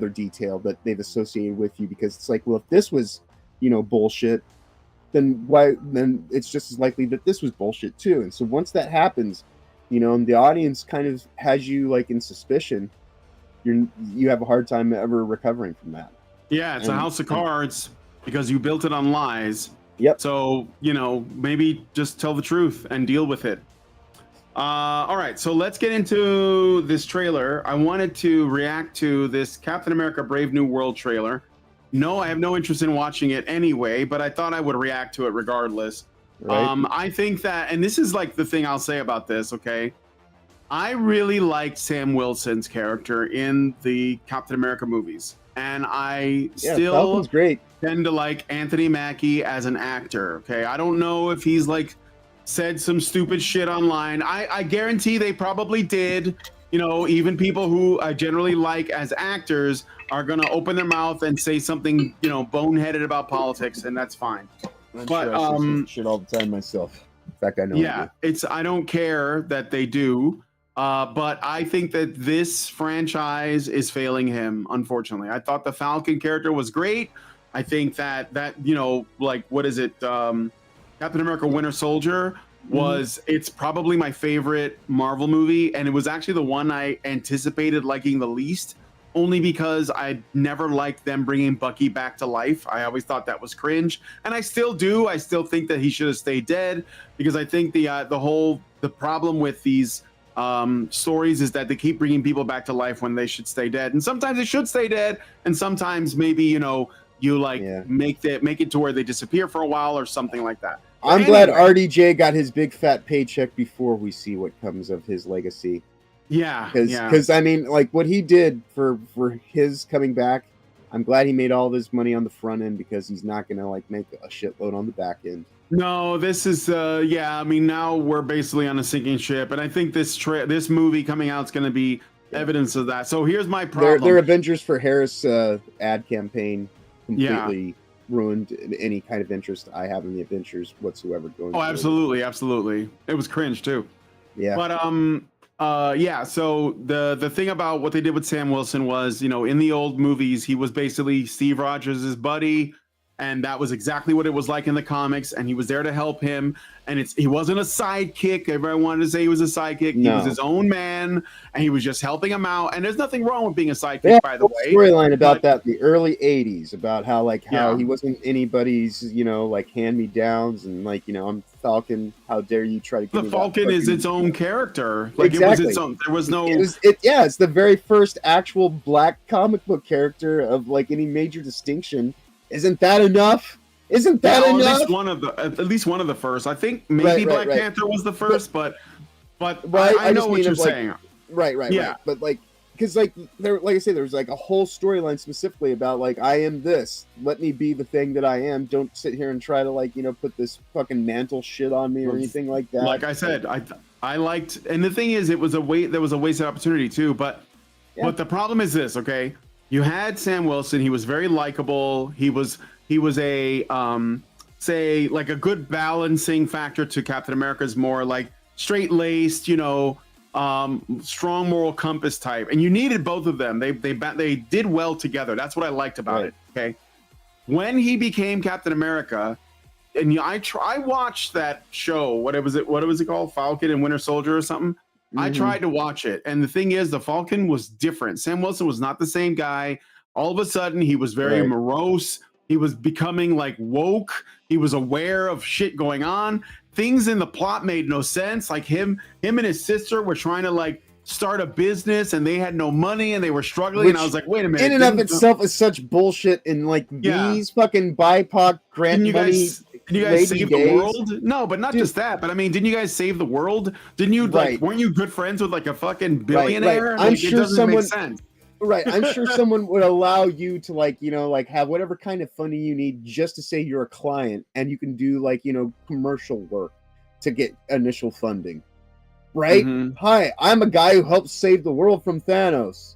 detail that they've associated with you, because it's like, well, if this was bullshit, then it's just as likely that this was bullshit too. And so once that happens, and the audience kind of has you like in suspicion, you have a hard time ever recovering from that. Yeah, it's a house of cards because you built it on lies. Yep. So, maybe just tell the truth and deal with it. All right, so let's get into this trailer. I wanted to react to this Captain America Brave New World trailer. No, I have no interest in watching it anyway, but I thought I would react to it regardless. Right. I think that, and this is like the thing I'll say about this, okay? I really liked Sam Wilson's character in the Captain America movies. And I still Falcon's great. Tend to like Anthony Mackie as an actor, okay? I don't know if he's like said some stupid shit online. I guarantee they probably did. Even people who I generally like as actors are gonna open their mouth and say something, boneheaded about politics, and that's fine. I'm but sure I say shit all the time myself. In fact, I know. Yeah, I don't care that they do. But I think that this franchise is failing him, unfortunately. I thought the Falcon character was great. I think that like, what is it? Captain America Winter Soldier was, it's probably my favorite Marvel movie. And it was actually the one I anticipated liking the least, only because I never liked them bringing Bucky back to life. I always thought that was cringe. And I still do. I still think that he should have stayed dead, because I think the problem with these stories is that they keep bringing people back to life when they should stay dead, and sometimes they should stay dead, and sometimes maybe you make it to where they disappear for a while or something like that. I'm glad RDJ got his big fat paycheck before we see what comes of his legacy. Yeah, because I mean, like what he did for his coming back, I'm glad he made all of his money on the front end, because he's not gonna like make a shitload on the back end. No, this is I mean, now we're basically on a sinking ship, and I think this movie coming out is going to be evidence of that. So here's my problem. Their Avengers for Harris ad campaign completely ruined any kind of interest I have in the Avengers whatsoever going. Oh, absolutely. It was cringe too. Yeah. But so the thing about what they did with Sam Wilson was, in the old movies, he was basically Steve Rogers' buddy. And that was exactly what it was like in the comics, and he was there to help him. And he wasn't a sidekick. Everyone wanted to say he was a sidekick. No. He was his own man, and he was just helping him out. And there's nothing wrong with being a sidekick, by the way. Storyline about that in the early '80s, about how he wasn't anybody's, like hand-me-downs, and I'm Falcon. How dare you try to? The Falcon is its own character. Like exactly. It was its own. There was no. It's the very first actual black comic book character of like any major distinction. Isn't that enough? Isn't that enough? At least one of the first. I think maybe Black Panther was the first, but I know what you're saying. Right. But because there, like I say, there was like a whole storyline specifically about like, I am this. Let me be the thing that I am. Don't sit here and try to put this fucking mantle shit on me or anything like that. Like I said, I liked, and the thing is, there was a wasted opportunity too. But the problem is this, okay? You had Sam Wilson. He was very likable. He was a say like a good balancing factor to Captain America's more like straight-laced, strong moral compass type. And you needed both of them. They did well together. That's what I liked about it. Okay. When he became Captain America, and I watched that show. What was it called? Falcon and Winter Soldier or something. I tried to watch it, and the thing is, the Falcon was different. Sam Wilson was not the same guy. All of a sudden, he was very morose. He was becoming like woke. He was aware of shit going on. Things in the plot made no sense. Like him and his sister were trying to like start a business, and they had no money, and they were struggling. And I was like, wait a minute. In and of itself is such bullshit. And like these fucking BIPOC grant money. Did you guys save the world? No, but not just that. But I mean, didn't you guys save the world? Didn't you weren't you good friends with like a fucking billionaire? I'm sure it doesn't make sense. Right. I'm sure someone would allow you to have whatever kind of funding you need just to say you're a client, and you can do commercial work to get initial funding. Right? Hi, I'm a guy who helped save the world from Thanos.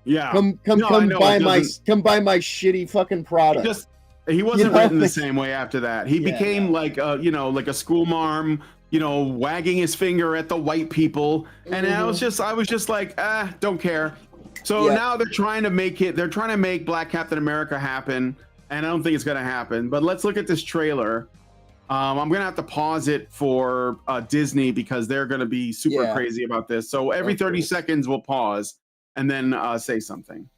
Yeah. Come No, I know, buy it my doesn't- shitty fucking product. He wasn't know? written the same way after that. He Yeah, became no. like like a school marm, wagging his finger at the white people. And I was just like, don't care. So now they're trying to make Black Captain America happen, and I don't think it's gonna happen. But let's look at this trailer. I'm gonna have to pause it for Disney because they're gonna be super crazy about this. So every 30 seconds we'll pause and then say something.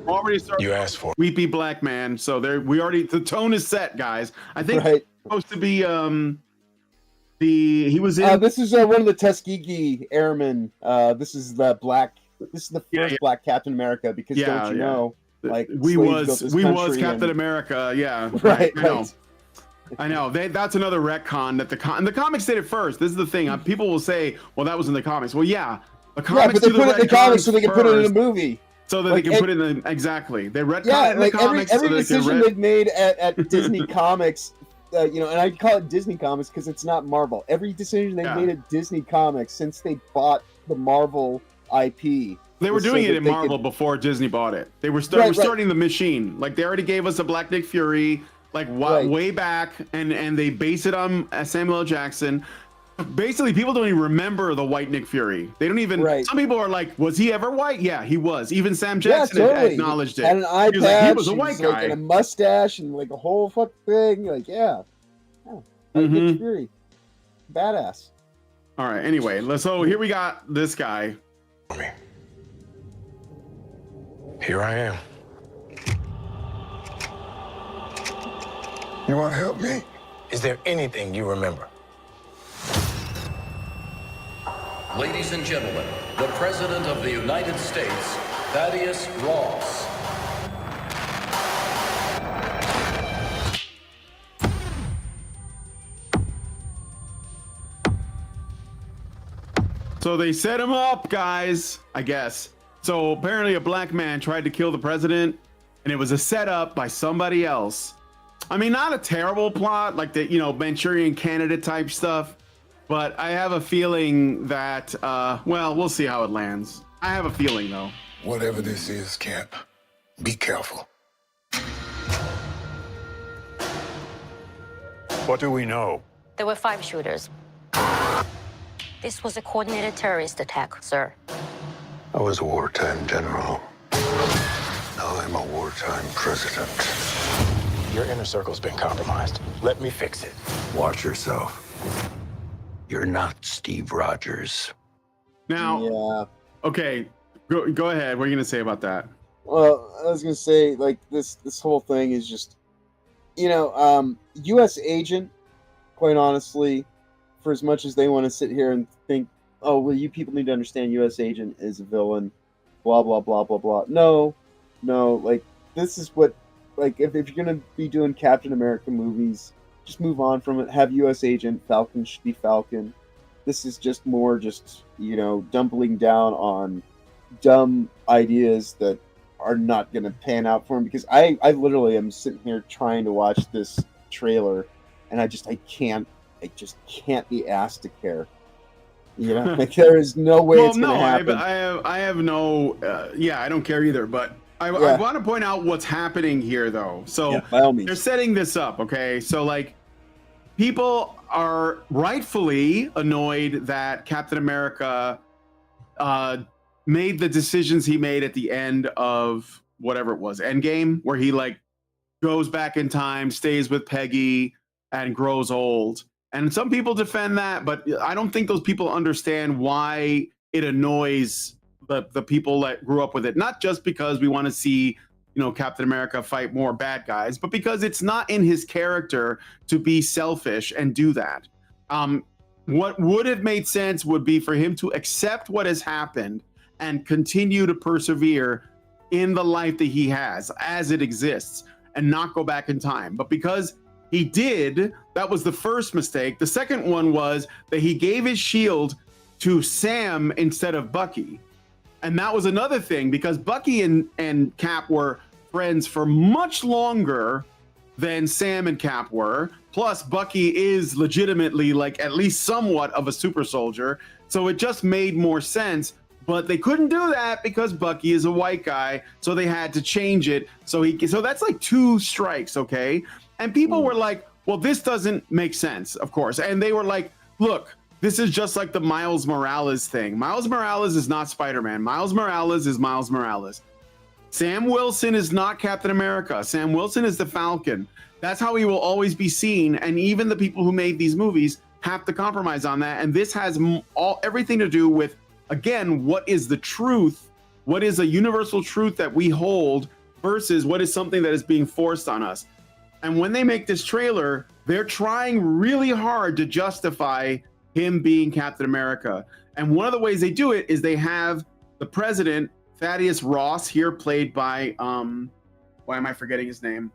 Already started. You asked for Weepy Black Man. So the tone is set, guys. I think it's supposed to be he was in this is one of the Tuskegee Airmen. This is the first Black Captain America because don't you know, like we was Captain America, right. I know. That's another retcon that the comics did it first. This is the thing. People will say, "Well, that was in the comics." Well, yeah, the comics but they put it in the comics so they can put it in a movie. So that they can put it in exactly. They retcon in the like comics. every so decision they've made at Disney Comics, and I call it Disney Comics because it's not Marvel. Every decision they've made at Disney Comics since they bought the Marvel IP. They were doing it in Marvel before Disney bought it. They were starting the machine. Like they already gave us a Black Nick Fury, like way back, and they base it on Samuel L. Jackson. Basically, people don't even remember the white Nick Fury. They don't even. Some people are like, "Was he ever white?" Yeah, he was. Even Sam Jackson acknowledged it. Had an eye patch. He was a white guy, and a mustache, and like a whole fucking thing. Like, Nick Fury, badass. All right. Anyway, so here we got this guy. Here I am. You want to help me? Is there anything you remember? Ladies and gentlemen, the President of the United States, Thaddeus Ross. So they set him up, guys, I guess. So apparently a black man tried to kill the president, and it was a setup by somebody else. I mean, not a terrible plot, like the, Manchurian Candidate type stuff. But I have a feeling that, well, we'll see how it lands. I have a feeling, though. Whatever this is, Camp, be careful. What do we know? There were 5 shooters. This was a coordinated terrorist attack, sir. I was a wartime general. Now I'm a wartime president. Your inner circle's been compromised. Let me fix it. Watch yourself. You're not Steve Rogers. Now, okay, go ahead. What are you gonna say about that? Well, I was gonna say, like, this whole thing is just, U.S. agent. Quite honestly, for as much as they want to sit here and think, oh, well, you people need to understand U.S. agent is a villain, blah blah blah blah blah. No, like this is what, like, if you're gonna be doing Captain America movies, just move on from it. Have U.S. agent. Falcon should be Falcon. This is just more doubling down on dumb ideas that are not going to pan out for him. Because I literally am sitting here trying to watch this trailer, and I just can't be asked to care. Like there is no way it's going to happen. I have no. I don't care either. But I want to point out what's happening here, though. So by all means. They're setting this up, okay? So like, people are rightfully annoyed that Captain America made the decisions he made at the end of whatever it was, Endgame, where he like goes back in time, stays with Peggy, and grows old. And some people defend that, but I don't think those people understand why it annoys the people that grew up with it. Not just because we want to see, Captain America fight more bad guys, but because it's not in his character to be selfish and do that. What would have made sense would be for him to accept what has happened and continue to persevere in the life that he has as it exists and not go back in time. But because he did, that was the first mistake. The second one was that he gave his shield to Sam instead of Bucky. And that was another thing, because Bucky and Cap were friends for much longer than Sam and Cap were. Plus, Bucky is legitimately, like, at least somewhat of a super soldier. So it just made more sense. But they couldn't do that because Bucky is a white guy, so they had to change it. So that's like 2 strikes, okay? And people were like, well, this doesn't make sense, of course. And they were like, look, this is just like the Miles Morales thing. Miles Morales is not Spider-Man. Miles Morales is Miles Morales. Sam Wilson is not Captain America. Sam Wilson is the Falcon. That's how he will always be seen. And even the people who made these movies have to compromise on that. And this has everything to do with, again, what is the truth? What is a universal truth that we hold versus what is something that is being forced on us? And when they make this trailer, they're trying really hard to justify him being Captain America. And one of the ways they do it is they have the president, Thaddeus Ross, here played by, why am I forgetting his name?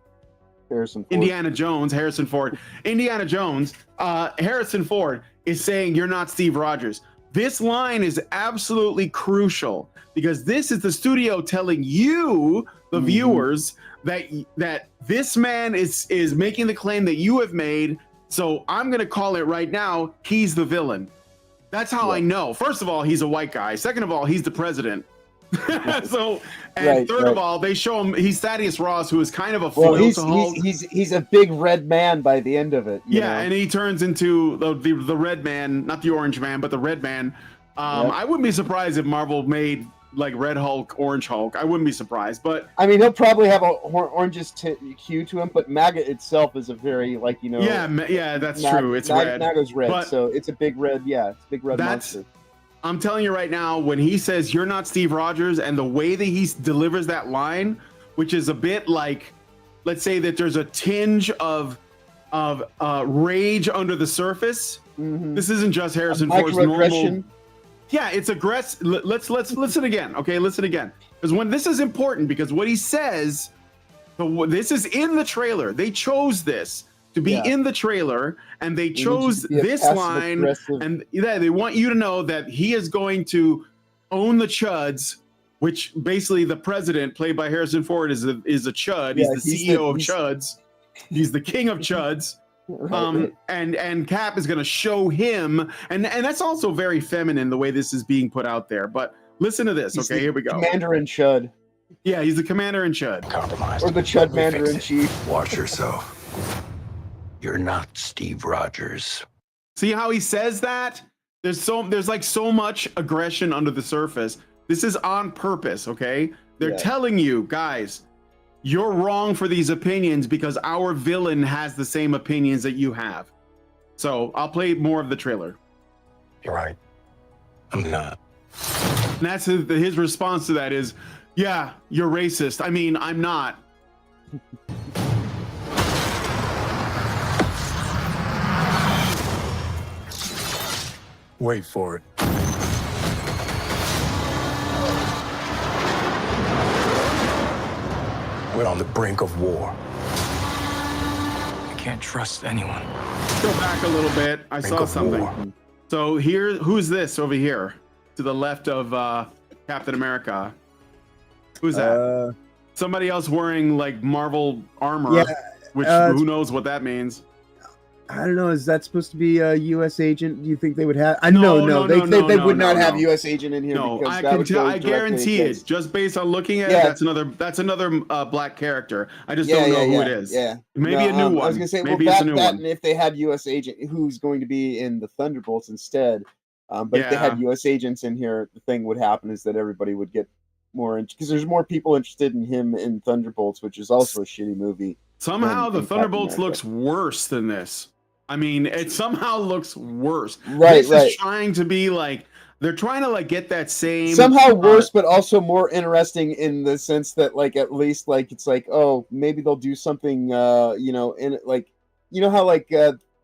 Harrison Ford. Indiana Jones, Harrison Ford. Indiana Jones, Harrison Ford is saying, you're not Steve Rogers. This line is absolutely crucial because this is the studio telling you, the viewers, that this man is making the claim that you have made. So I'm going to call it right now. He's the villain. That's how I know. First of all, he's a white guy. Second of all, he's the president. So, and third of all, they show him he's Thaddeus Ross, who is kind of a foil to Hulk. He's a big red man by the end of it. You know? And he turns into the red man, not the orange man, but the red man. I wouldn't be surprised if Marvel made like Red Hulk, Orange Hulk. I wouldn't be surprised, but I mean, he'll probably have a orange hue to him. But MAGA itself is a very that's true. It's red. MAGA's red, but so it's a big red. Yeah, it's a big red monster. I'm telling you right now, when he says you're not Steve Rogers, and the way that he delivers that line, which is a bit like, let's say that there's a tinge of rage under the surface. This isn't just Harrison Ford's normal. Yeah, it's aggressive. Let's listen again. Okay, listen again. Because when this is important, because what he says, this is in the trailer. They chose this to be in the trailer, and they chose this line, and they want you to know that he is going to own the chuds, which basically the president, played by Harrison Ford, is a chud. He's the CEO of chuds. He's the king of chuds. And Cap is going to show him, and that's also very feminine the way this is being put out there. But listen to this. Okay, here we go. Commander in Chud. Yeah, he's the commander in Chud. Compromised. Or the Chud Mander in Chief. Watch yourself. You're not Steve Rogers. See how he says that? There's like so much aggression under the surface. This is on purpose, okay? They're telling you, guys, you're wrong for these opinions because our villain has the same opinions that you have. So I'll play more of the trailer. You're right. I'm not. And that's his response to that is, yeah, you're racist. I mean, I'm not. Wait for it. We're on the brink of war. I can't trust anyone. Go back a little bit. I saw something. War. So here, who's this over here to the left of Captain America? Who's that? Somebody else wearing like Marvel armor, which who knows what that means. I don't know. Is that supposed to be a U.S. agent? Do you think they would have? No. They would not have U.S. agent in here. No, because I can tell. I guarantee it. Just based on looking at it, that's another black character. I just don't know who it is. Yeah, maybe a new one. I was gonna say, maybe it's a new one. And if they had U.S. agent, who's going to be in the Thunderbolts instead? But if they had U.S. agents in here, the thing would happen is that everybody would get more because there's more people interested in him in Thunderbolts, which is also a shitty movie. Somehow the Thunderbolts looks worse than this. I mean, it somehow looks worse. This is trying to be like, they're trying to like get that same somehow worse, but also more interesting in the sense that like at least like it's like, oh, maybe they'll do something in like how like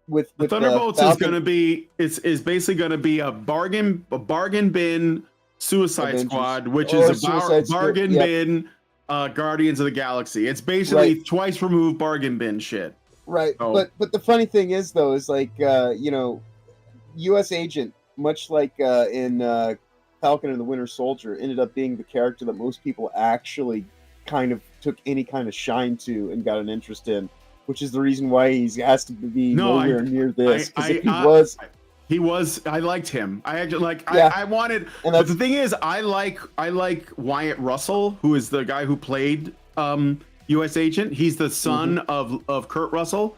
with the Thunderbolts is going to be is basically going to be a bargain bin Suicide Squad, which is a bargain bin Guardians of the Galaxy. It's basically twice removed bargain bin shit. Right, but the funny thing is though is like U.S. agent, much like in Falcon and the Winter Soldier, ended up being the character that most people actually kind of took any kind of shine to and got an interest in, which is the reason why he has to be nowhere near this. Because if he was, He was. I liked him. I actually like. Yeah. I wanted. And But the thing is, I like Wyatt Russell, who is the guy who played U.S. Agent. He's the son of Kurt Russell.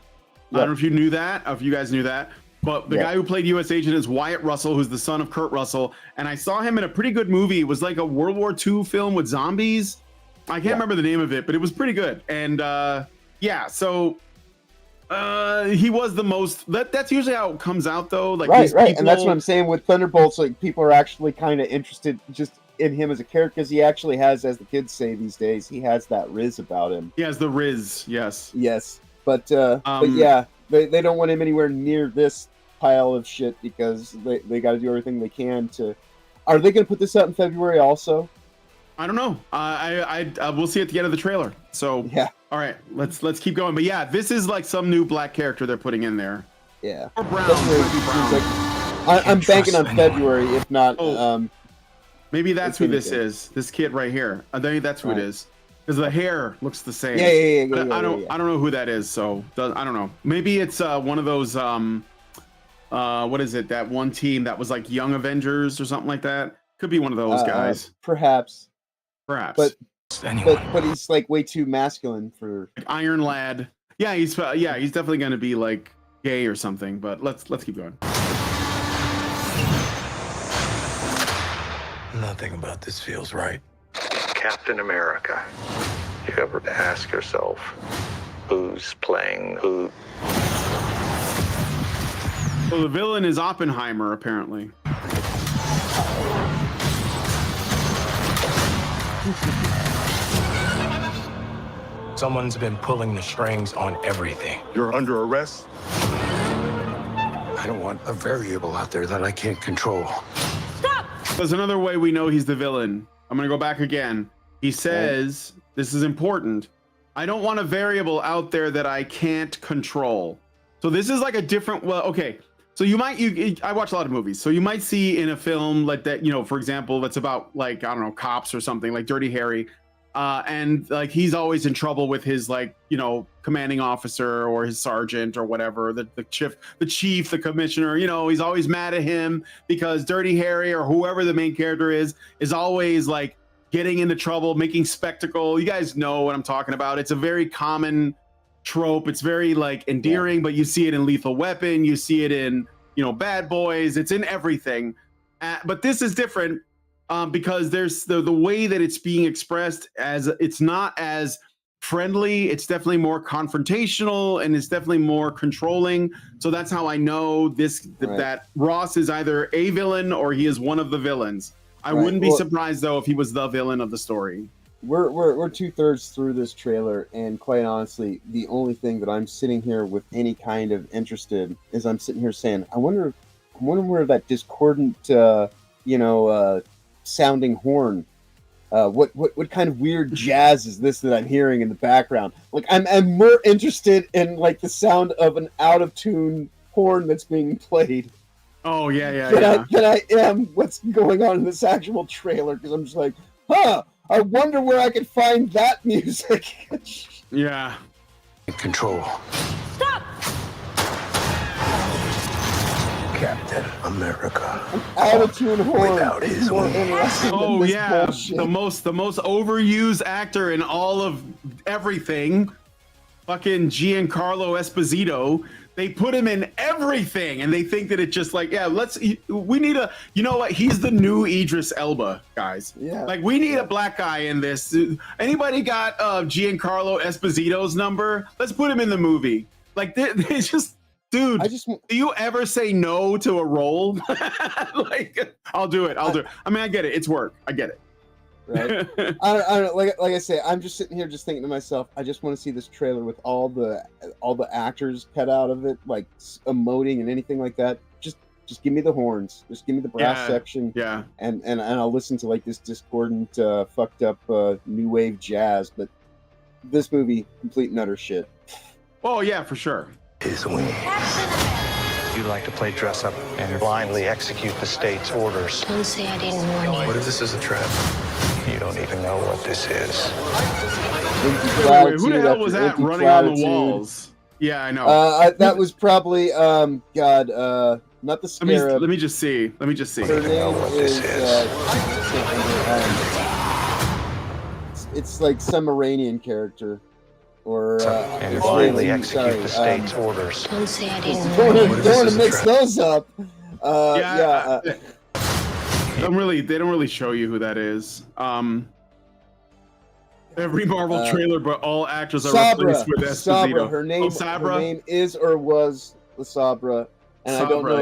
I don't know if you knew that. If you guys knew that. But the guy who played U.S. Agent is Wyatt Russell, who's the son of Kurt Russell. And I saw him in a pretty good movie. It was like a World War II film with zombies. I can't remember the name of it, but it was pretty good. And so he was the most. That's usually how it comes out, though. Like right. people, And that's what I'm saying with Thunderbolts. Like people are actually kind of interested just in him as a character because he actually has, as the kids say these days, he has that Riz about him. He has the Riz. Yes. But yeah, they don't want him anywhere near this pile of shit because they got to do everything they can to. Are they going to put this out in February also? I don't know. I we'll see at the end of the trailer. So yeah. All right, let's keep going. But yeah, this is like some new black character they're putting in there. Yeah. Or Brown. I'm banking on February, if not. Maybe that's who this is. This kid right here. I think that's who it is. Because the hair looks the same. Yeah. I don't know who that is. So I don't know. Maybe it's one of those. What is it? That one team that was like Young Avengers or something like that. Could be one of those guys. Perhaps. But he's like way too masculine for like Iron Lad. Yeah, he's definitely gonna be like gay or something. But let's keep going. Nothing about this feels right. Captain America. You ever ask yourself who's playing who? Well, the villain is Oppenheimer, apparently. Someone's been pulling the strings on everything. You're under arrest? I don't want a variable out there that I can't control. There's another way we know he's the villain. I'm going to go back again. He says, this is important. I don't want a variable out there that I can't control. So this is like a different, okay. So I watch a lot of movies. So you might see in a film like that, for example, that's about like, I don't know, cops or something like Dirty Harry. And like, he's always in trouble with his commanding officer or his sergeant or whatever, the chief, the commissioner, he's always mad at him because Dirty Harry or whoever the main character is always like getting into trouble, making spectacle. You guys know what I'm talking about. It's a very common trope. It's very like endearing, but you see it in Lethal Weapon. You see it in, Bad Boys. It's in everything. But this is different. Because there's the way that it's being expressed as it's not as friendly. It's definitely more confrontational and it's definitely more controlling. So that's how I know that Ross is either a villain or he is one of the villains. I wouldn't be surprised though if he was the villain of the story. We're 2/3 through this trailer, and quite honestly, the only thing that I'm sitting here with any kind of interest in is I'm sitting here saying, I wonder where that discordant, sounding horn. What kind of weird jazz is this that I'm hearing in the background? Like I'm more interested in like the sound of an out of tune horn that's being played. Oh yeah. Than I am what's going on in this actual trailer, because I'm just like, I wonder where I could find that music. Yeah. Control. Stop! Captain America. Out of tune horn. Without his wings. Oh yeah, the most overused actor in all of everything. Fucking Giancarlo Esposito. They put him in everything, and they think that it's just like, we need a, he's the new Idris Elba, guys. Yeah. Like, we need a black guy in this. Anybody got Giancarlo Esposito's number? Let's put him in the movie. Like, it's just, dude, do you ever say no to a role? Like, I'll do it. I mean, I get it. It's work. I get it. Right. I don't like I say, I'm just sitting here just thinking to myself, I just want to see this trailer with all the actors cut out of it, like emoting and anything like that. Just give me the horns. Just give me the brass section. Yeah. And I'll listen to like this discordant, fucked up new wave jazz. But this movie, complete and utter shit. Oh yeah, for sure. His wings. You like to play dress up and blindly execute the state's orders. Don't say I didn't warn you. What if this is a trap? You don't even know what this is. Wait, who the hell was that running on the walls? Yeah, I know. That was probably not the Scarab. Let me just see. Let me just see. Her name is. It's like some Iranian character, or and blindly execute the state's orders. Don't say I didn't. Don't want to mix those up. They don't really show you who that is. Every Marvel trailer, but all actors are replaced with Esposito. Sabra. Her name is or was the Sabra, and I don't know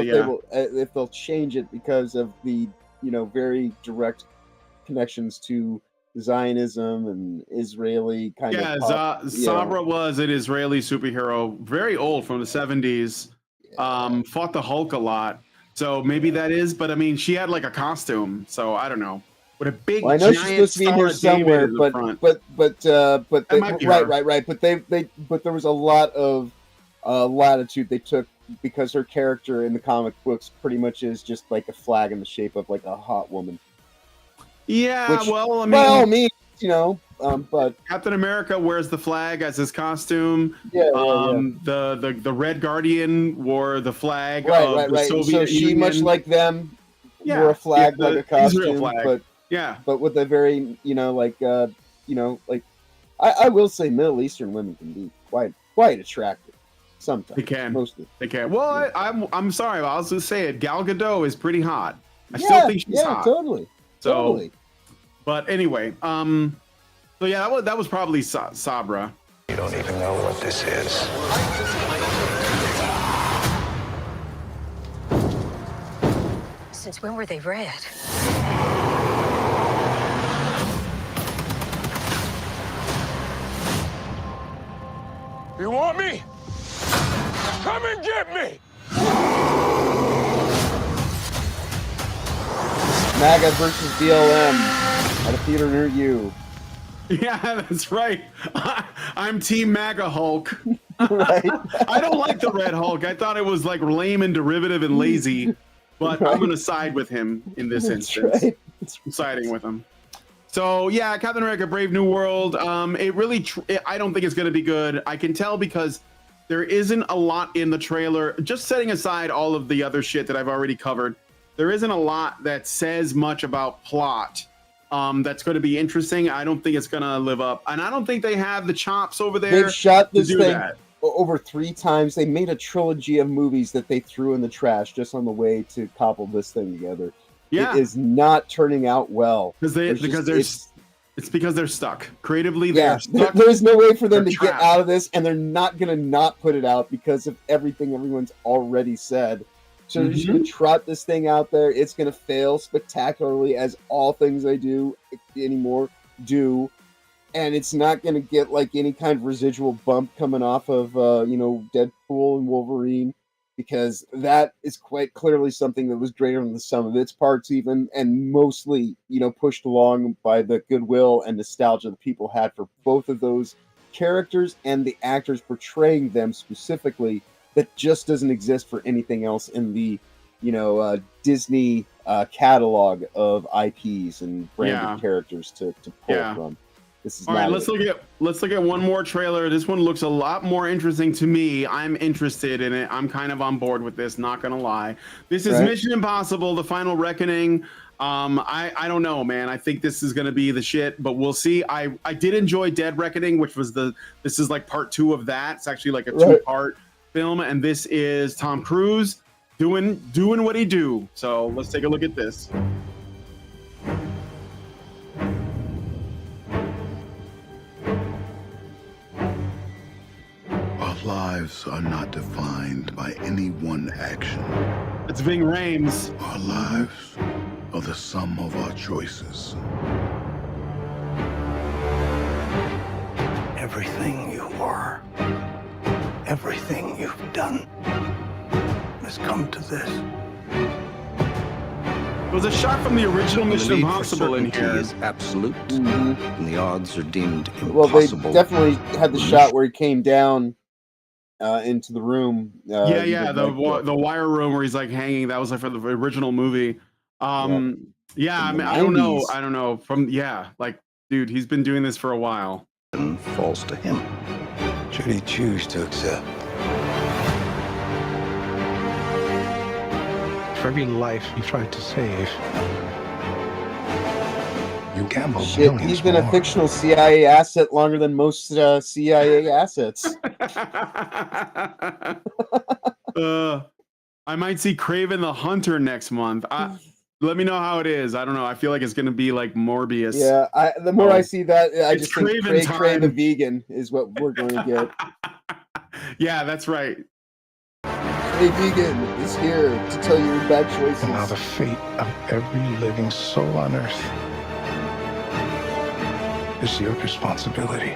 if they'll change it because of the very direct connections to Zionism and Israeli kind of. Sabra was an Israeli superhero, very old, from the 70s. Fought the Hulk a lot, so maybe that is. But I mean, she had like a costume, so I don't know. With a big, I know she's supposed to be in here somewhere, but there was a lot of latitude they took because her character in the comic books pretty much is just like a flag in the shape of like a hot woman. Yeah, Which, well, I mean, by all means, but Captain America wears the flag as his costume. The Red Guardian wore the flag of the Soviet So she, Union. much like them, wore a flag like a costume, Israel flag. but with a very, I will say Middle Eastern women can be quite attractive. Sometimes They can. Mostly. They can. Well, I'm sorry, I'll just say it. Gal Gadot is pretty hot. I still think she's hot. Totally. So, totally. But anyway, so yeah, that was probably Sabra. You don't even know what this is. Since when were they red? You want me? Come and get me! MAGA versus BLM at a theater near you. Yeah, that's right. I'm Team MAGA Hulk. Right? I don't like the Red Hulk. I thought it was like lame and derivative and lazy, but I'm going to side with him in this instance. Right. I'm siding with him. So yeah, Captain America: Brave New World. It really, I don't think it's going to be good. I can tell because there isn't a lot in the trailer. Just setting aside all of the other shit that I've already covered, there isn't a lot that says much about plot. That's going to be interesting. I don't think it's going to live up, and I don't think they have the chops over there. They've shot this to do thing that. over 3 times. They made a trilogy of movies that they threw in the trash just on the way to cobble this thing together. Yeah. It is not turning out well. It's because they're stuck. Creatively, they're stuck. There's no way for them They're to trapped. get out of this, and they're not going to not put it out because of everything everyone's already said. So they're just going to trot this thing out there. It's going to fail spectacularly, as all things they do anymore do. And it's not going to get like any kind of residual bump coming off of, Deadpool and Wolverine, because that is quite clearly something that was greater than the sum of its parts even, and mostly, pushed along by the goodwill and nostalgia the people had for both of those characters and the actors portraying them specifically, that just doesn't exist for anything else in the, Disney catalog of IPs and branded characters to pull from. This is all right. Let's look at one more trailer. This one looks a lot more interesting to me. I'm interested in it. I'm kind of on board with this. Not gonna lie. This is Mission Impossible: The Final Reckoning. I don't know, man. I think this is gonna be the shit, but we'll see. I did enjoy Dead Reckoning, which was this is like part 2 of that. It's actually like a 2-part film, and this is Tom Cruise doing what he do. So let's take a look at this. Our lives are not defined by any one action. It's Ving Rhames. Our lives are the sum of our choices. Everything you are, everything you've done, has come to this. There was a shot from the original Mission Impossible in here. Is absolute, and the odds are deemed impossible. Well, they definitely had the shot where he came down into the room. The wire room where he's like hanging. That was like for the original movie. I mean, I don't know. Dude, he's been doing this for a while. Falls to him. Should he choose to accept? for every life you tried to save. You gambled Shit, millions he's been more. a fictional CIA asset longer than most CIA assets. I might see Kraven the Hunter next month. Let me know how it is. I don't know. I feel like it's going to be like Morbius. Yeah, the more I see that, I it's just think Kraven Cray the time. vegan is what we're going to get. Yeah, that's right. Cray Vegan is here to tell you your bad choices. And now the fate of every living soul on Earth is your responsibility.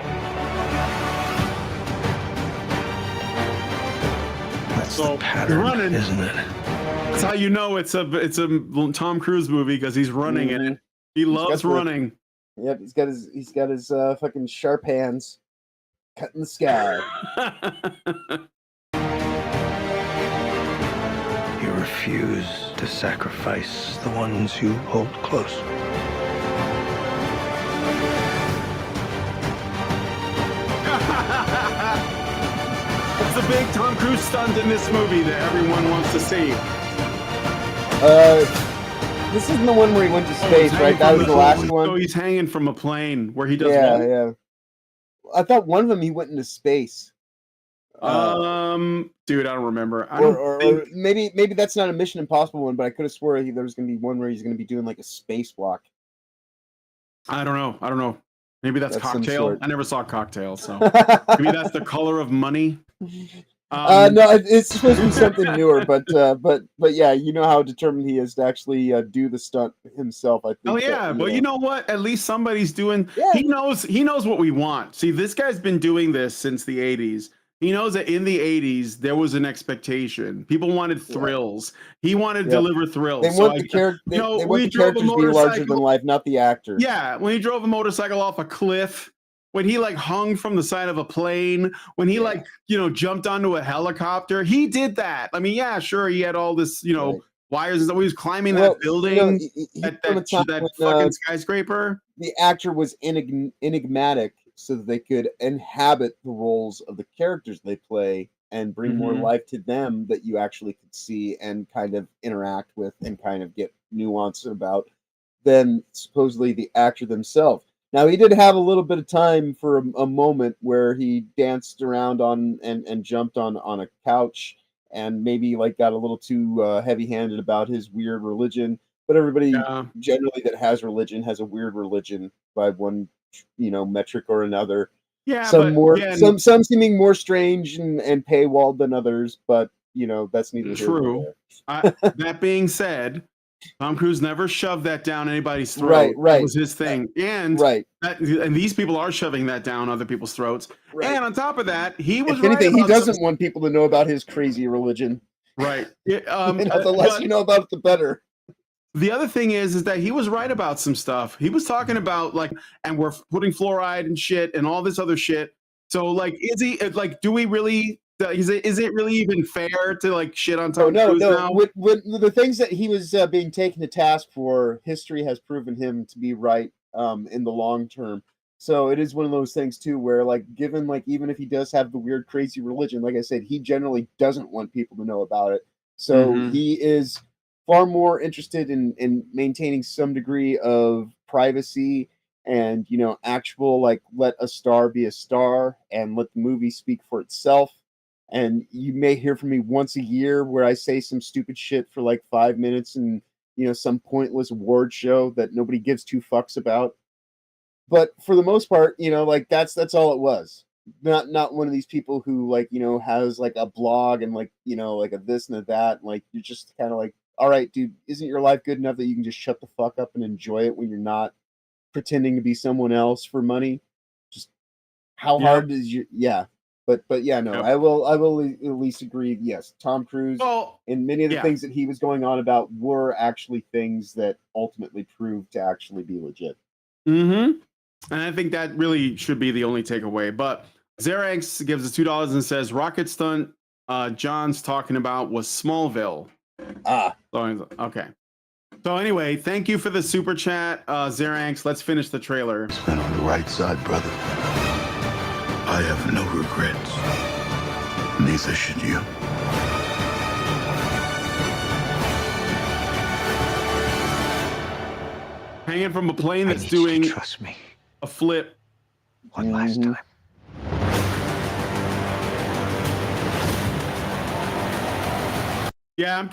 That's So the pattern, running, isn't it? That's how you know it's a Tom Cruise movie, because he's running in it. He loves running. Yep, he's got his fucking sharp hands cutting the sky. You refuse to sacrifice the ones you hold close. It's a big Tom Cruise stunt in this movie that everyone wants to see. This isn't the one where he went to space, right? That was the last one. So he's hanging from a plane where he does. Yeah. I thought one of them he went into space. Dude, I don't remember. Or maybe that's not a Mission Impossible one, but I could have swore there was going to be one where he's going to be doing like a spacewalk. I don't know. Maybe that's Cocktail. I never saw Cocktail, so maybe that's The Color of Money. No, it's supposed to be something newer, but yeah, you know how determined he is to actually do the stunt himself. I think. Oh yeah, but you know what? At least somebody's doing. Yeah. He knows what we want. See, this guy's been doing this since the '80s. He knows that in the '80s there was an expectation. People wanted thrills. He wanted to deliver thrills. They want the characters to be larger than life, not the actors. Yeah, when he drove a motorcycle off a cliff. When he like hung from the side of a plane, when he like, jumped onto a helicopter, he did that. I mean, yeah, sure. He had all this, wires and stuff. He was climbing that building, that fucking skyscraper. The actor was enigmatic so that they could inhabit the roles of the characters they play and bring more life to them that you actually could see and kind of interact with and kind of get nuance about than supposedly the actor themselves. Now, he did have a little bit of time for a moment where he danced around and jumped on a couch and maybe like got a little too heavy-handed about his weird religion. But everybody generally that has religion has a weird religion by one, metric or another. Yeah, some seeming more strange and paywalled than others, but that's neither here nor there. That being said, Tom Cruise never shoved that down anybody's throat. Right. That was his thing. And these people are shoving that down other people's throats. Right. And on top of that, he was if anything, he doesn't want people to know about his crazy religion. Right. The less you know about it, the better. The other thing is that he was right about some stuff. He was talking about and we're putting fluoride and shit and all this other shit. So is he do we really? Is it really even fair to shit on Tom Cruise now? With the things that he was being taken to task for, history has proven him to be right in the long term. So it is one of those things too, where given even if he does have the weird, crazy religion, like I said, he generally doesn't want people to know about it. So he is far more interested in maintaining some degree of privacy and actual let a star be a star and let the movie speak for itself. And you may hear from me once a year where I say some stupid shit for 5 minutes and, some pointless award show that nobody gives two fucks about. But for the most part, that's all it was. Not one of these people who has a blog and a this and a that. And you're just kind of all right, dude, isn't your life good enough that you can just shut the fuck up and enjoy it when you're not pretending to be someone else for money? Just how hard is your, But yeah, no, I will at least agree. Yes, Tom Cruise and many of the things that he was going on about were actually things that ultimately proved to actually be legit. And I think that really should be the only takeaway. But Xerax gives us $2 and says rocket stunt John's talking about was Smallville. Okay. So anyway, thank you for the super chat, Xerax. Let's finish the trailer. It's been on the right side, brother. I have no regrets. Neither should you. Hanging from a plane I that's need you to doing trust me. a flip. One last time. Yeah, I'm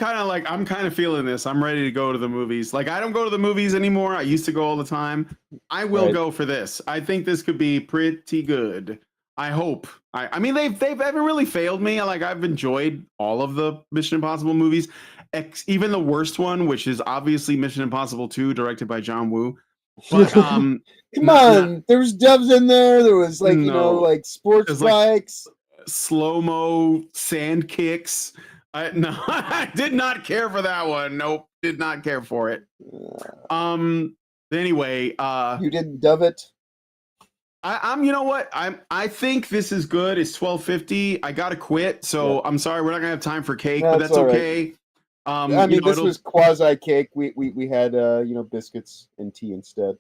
kind of feeling this. I'm ready to go to the movies. Like, I don't go to the movies anymore. I used to go all the time. I will go for this. I think this could be pretty good. I hope. I mean, they've ever really failed me. Like, I've enjoyed all of the Mission Impossible movies, even the worst one, which is obviously Mission Impossible 2, directed by John Woo. But Come on, there was doves in there. There was like like sports bikes, slow-mo sand kicks. I did not care for that one. Nope, did not care for it. Anyway, you didn't dove it. I'm. You know what? I think this is good. It's 12:50. I gotta quit. So I'm sorry. We're not gonna have time for cake, but that's okay. I mean, this was quasi cake. We had biscuits and tea instead.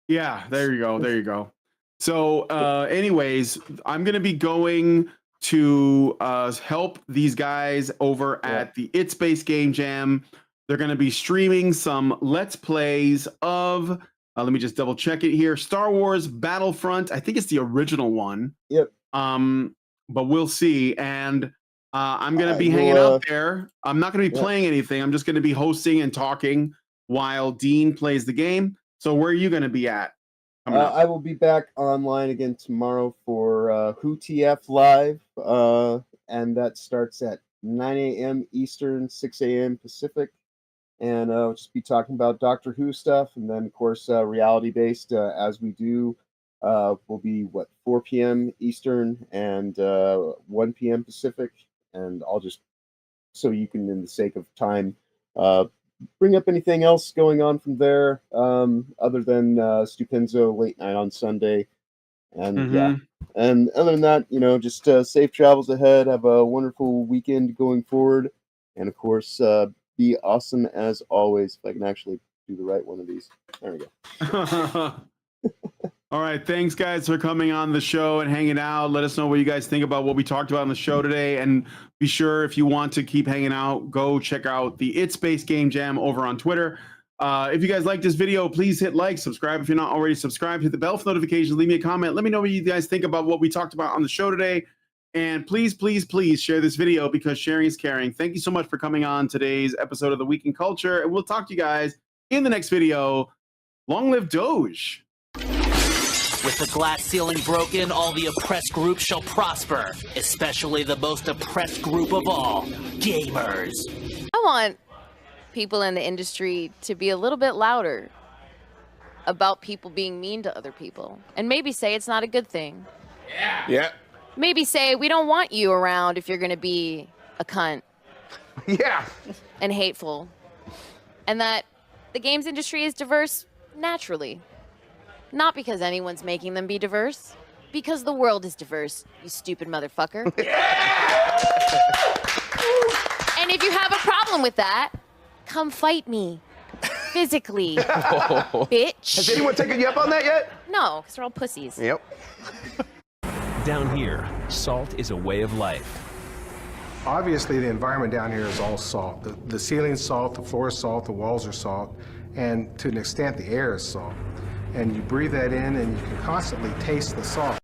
Yeah, there you go. There you go. So, anyways, I'm gonna be going to help these guys over at the ItsBased Game Jam. They're going to be streaming some Let's Plays of, let me just double check it here, Star Wars Battlefront. I think it's the original one. Yep. But we'll see. And I'm going to be hanging out there. I'm not going to be playing anything. I'm just going to be hosting and talking while Dean plays the game. So where are you going to be at? I will be back online again tomorrow for Who TF Live, and that starts at 9 a.m. Eastern, 6 a.m. Pacific, and I'll just be talking about Doctor Who stuff, and then, of course, reality-based, as we do, will be, 4 p.m. Eastern and 1 p.m. Pacific, and I'll just, so you can, in the sake of time, bring up anything else going on from there, other than Stupenzo late night on Sunday, and and other than that, just safe travels ahead. Have a wonderful weekend going forward, and of course, be awesome as always. If I can actually do the right one of these, there we go. All right, thanks guys for coming on the show and hanging out. Let us know what you guys think about what we talked about on the show today, and be sure, if you want to keep hanging out, go check out the ItsBased Game Jam over on Twitter. If you guys like this video, please hit like, subscribe if you're not already subscribed, hit the bell for notifications, leave me a comment, let me know what you guys think about what we talked about on the show today, and please, please, please share this video, because sharing is caring. Thank you so much for coming on today's episode of The Week in Culture, and we'll talk to you guys in the next video. Long live Doge! With the glass ceiling broken, all the oppressed groups shall prosper, especially the most oppressed group of all, gamers. I want people in the industry to be a little bit louder about people being mean to other people, and maybe say it's not a good thing. Yeah. Maybe say we don't want you around if you're going to be a cunt. Yeah. And hateful. And that the games industry is diverse naturally. Not because anyone's making them be diverse. Because the world is diverse, you stupid motherfucker. And if you have a problem with that, come fight me. Physically. Bitch. Has anyone taken you up on that yet? No, because they're all pussies. Yep. Down here, salt is a way of life. Obviously, the environment down here is all salt. The ceiling's salt, the floor is salt, the walls are salt, and to an extent, the air is salt. And you breathe that in, and you can constantly taste the salt.